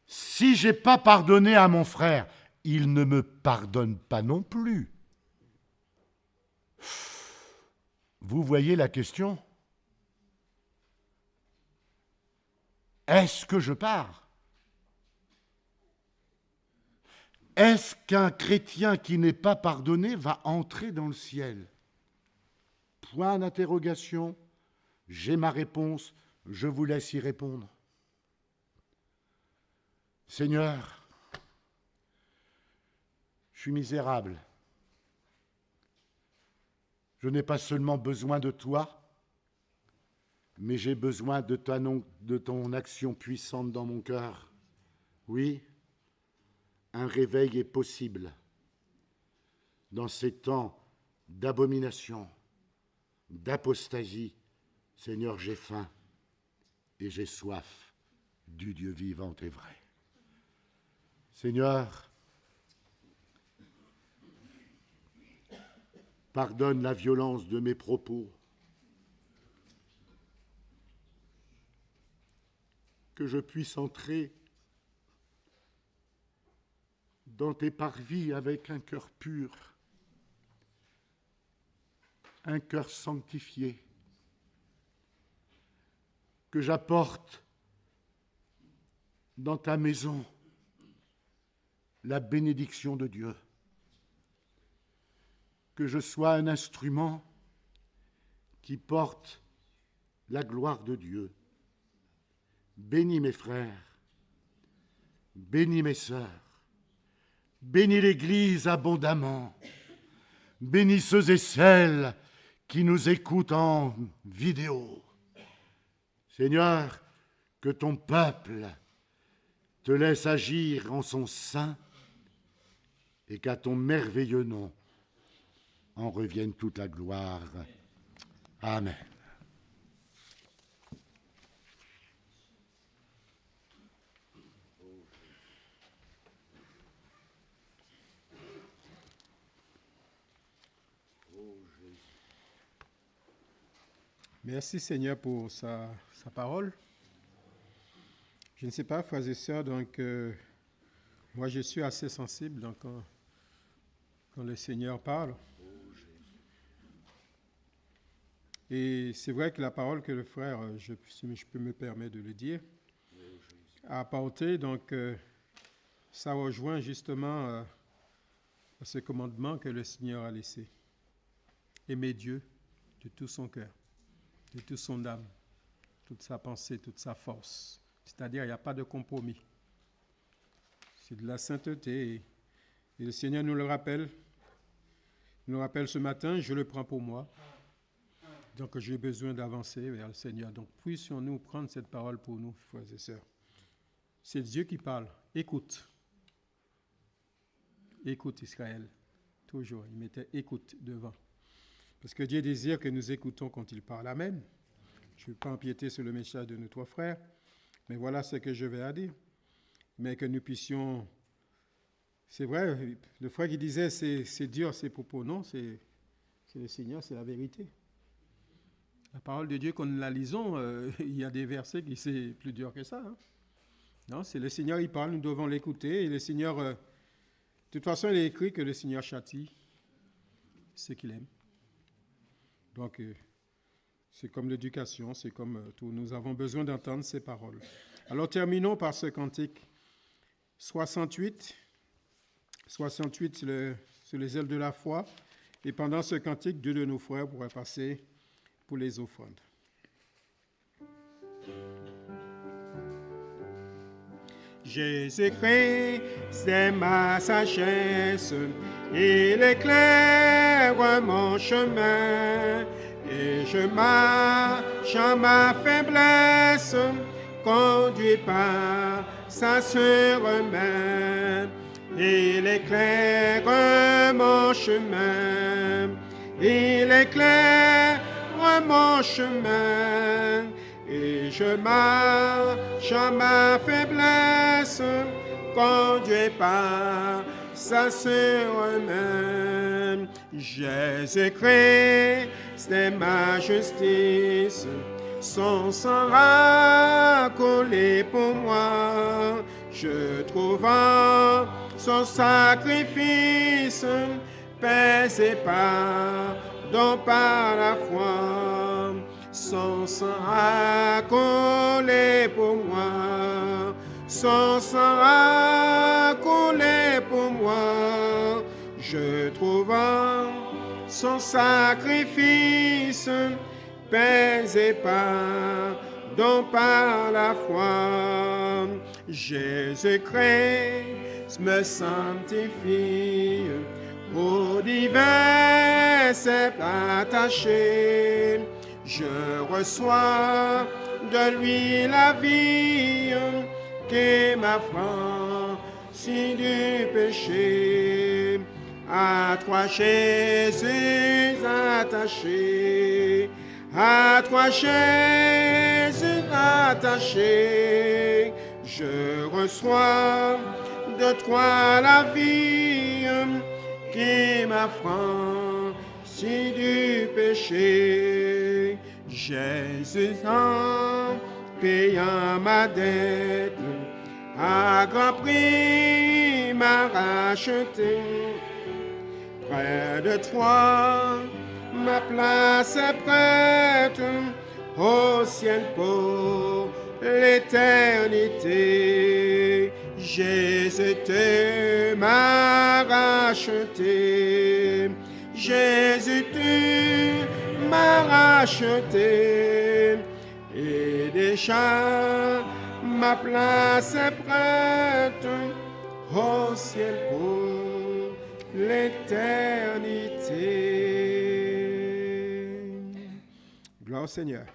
Si je n'ai pas pardonné à mon frère, il ne me pardonne pas non plus. Vous voyez la question? Est-ce que je pars? Est-ce qu'un chrétien qui n'est pas pardonné va entrer dans le ciel? Point d'interrogation, j'ai ma réponse, je vous laisse y répondre. Seigneur, je suis misérable. Je n'ai pas seulement besoin de toi, mais j'ai besoin de ton action puissante dans mon cœur. Oui, un réveil est possible dans ces temps d'abomination, d'apostasie. Seigneur, j'ai faim et j'ai soif du Dieu vivant et vrai. Seigneur, pardonne la violence de mes propos, que je puisse entrer dans tes parvis avec un cœur pur, un cœur sanctifié, que j'apporte dans ta maison la bénédiction de Dieu, que je sois un instrument qui porte la gloire de Dieu. Bénis mes frères, bénis mes sœurs, bénis l'Église abondamment, bénis ceux et celles qui nous écoutent en vidéo. Seigneur, que ton peuple te laisse agir en son sein et qu'à ton merveilleux nom en revienne toute la gloire. Amen. Merci Seigneur pour sa parole. Je ne sais pas, frères et sœurs, donc moi je suis assez sensible donc, quand le Seigneur parle. Et c'est vrai que la parole que le frère, si je peux me permettre de le dire, a apporté, donc ça rejoint justement ce commandement que le Seigneur a laissé. Aimer Dieu de tout son cœur, de toute son âme, toute sa pensée, toute sa force. C'est-à-dire, il n'y a pas de compromis. C'est de la sainteté. Et le Seigneur nous le rappelle. Il nous rappelle ce matin, je le prends pour moi. Donc, j'ai besoin d'avancer vers le Seigneur. Donc, puissions-nous prendre cette parole pour nous, frères et sœurs. C'est Dieu qui parle. Écoute. Écoute, Israël. Toujours, il mettait écoute devant. Parce que Dieu désire que nous écoutons quand il parle. Amen. Je ne vais pas empiéter sur le message de nos trois frères, mais voilà ce que je vais à dire. Mais que nous puissions... C'est vrai, le frère qui disait c'est dur ces propos. Non, c'est le Seigneur, c'est la vérité. La parole de Dieu, quand nous la lisons, il y a des versets qui c'est plus dur que ça. Hein. Non, c'est le Seigneur, il parle, nous devons l'écouter. Et le Seigneur, de toute façon, il est écrit que le Seigneur châtie ceux qu'il aime. Donc, c'est comme l'éducation, c'est comme tout. Nous avons besoin d'entendre ces paroles. Alors, terminons par ce cantique 68. 68 sur les ailes de la foi. Et pendant ce cantique, deux de nos frères pourraient passer pour les offrandes. Jésus-Christ, c'est ma sagesse, il éclaire mon chemin, et je marche en ma faiblesse, conduit par sa sûre main. Il éclaire mon chemin, il éclaire mon chemin, et je marche en ma faiblesse, conduit par sa sûre main. Jésus-Christ, c'est ma justice, son sang a coulé pour moi. Je trouve en son sacrifice, paix et pardon par la foi. Son sang a coulé pour moi. Son sang a coulé pour moi. Je trouve en son sacrifice, paix et pardon par la foi. Jésus-Christ me sanctifie, au divin c'est attaché. Je reçois de lui la vie qui m'affranchit du péché. À toi Jésus attaché, à toi Jésus attaché, je reçois de toi la vie qui m'affranchit du péché. Jésus en payant ma dette, à grand prix m'a racheté. Près de toi, ma place est prête au ciel pour l'éternité. Jésus te m'a racheté. Jésus tu m'as racheté. Et déjà ma place est prête au ciel pour l'éternité. Gloire au Seigneur.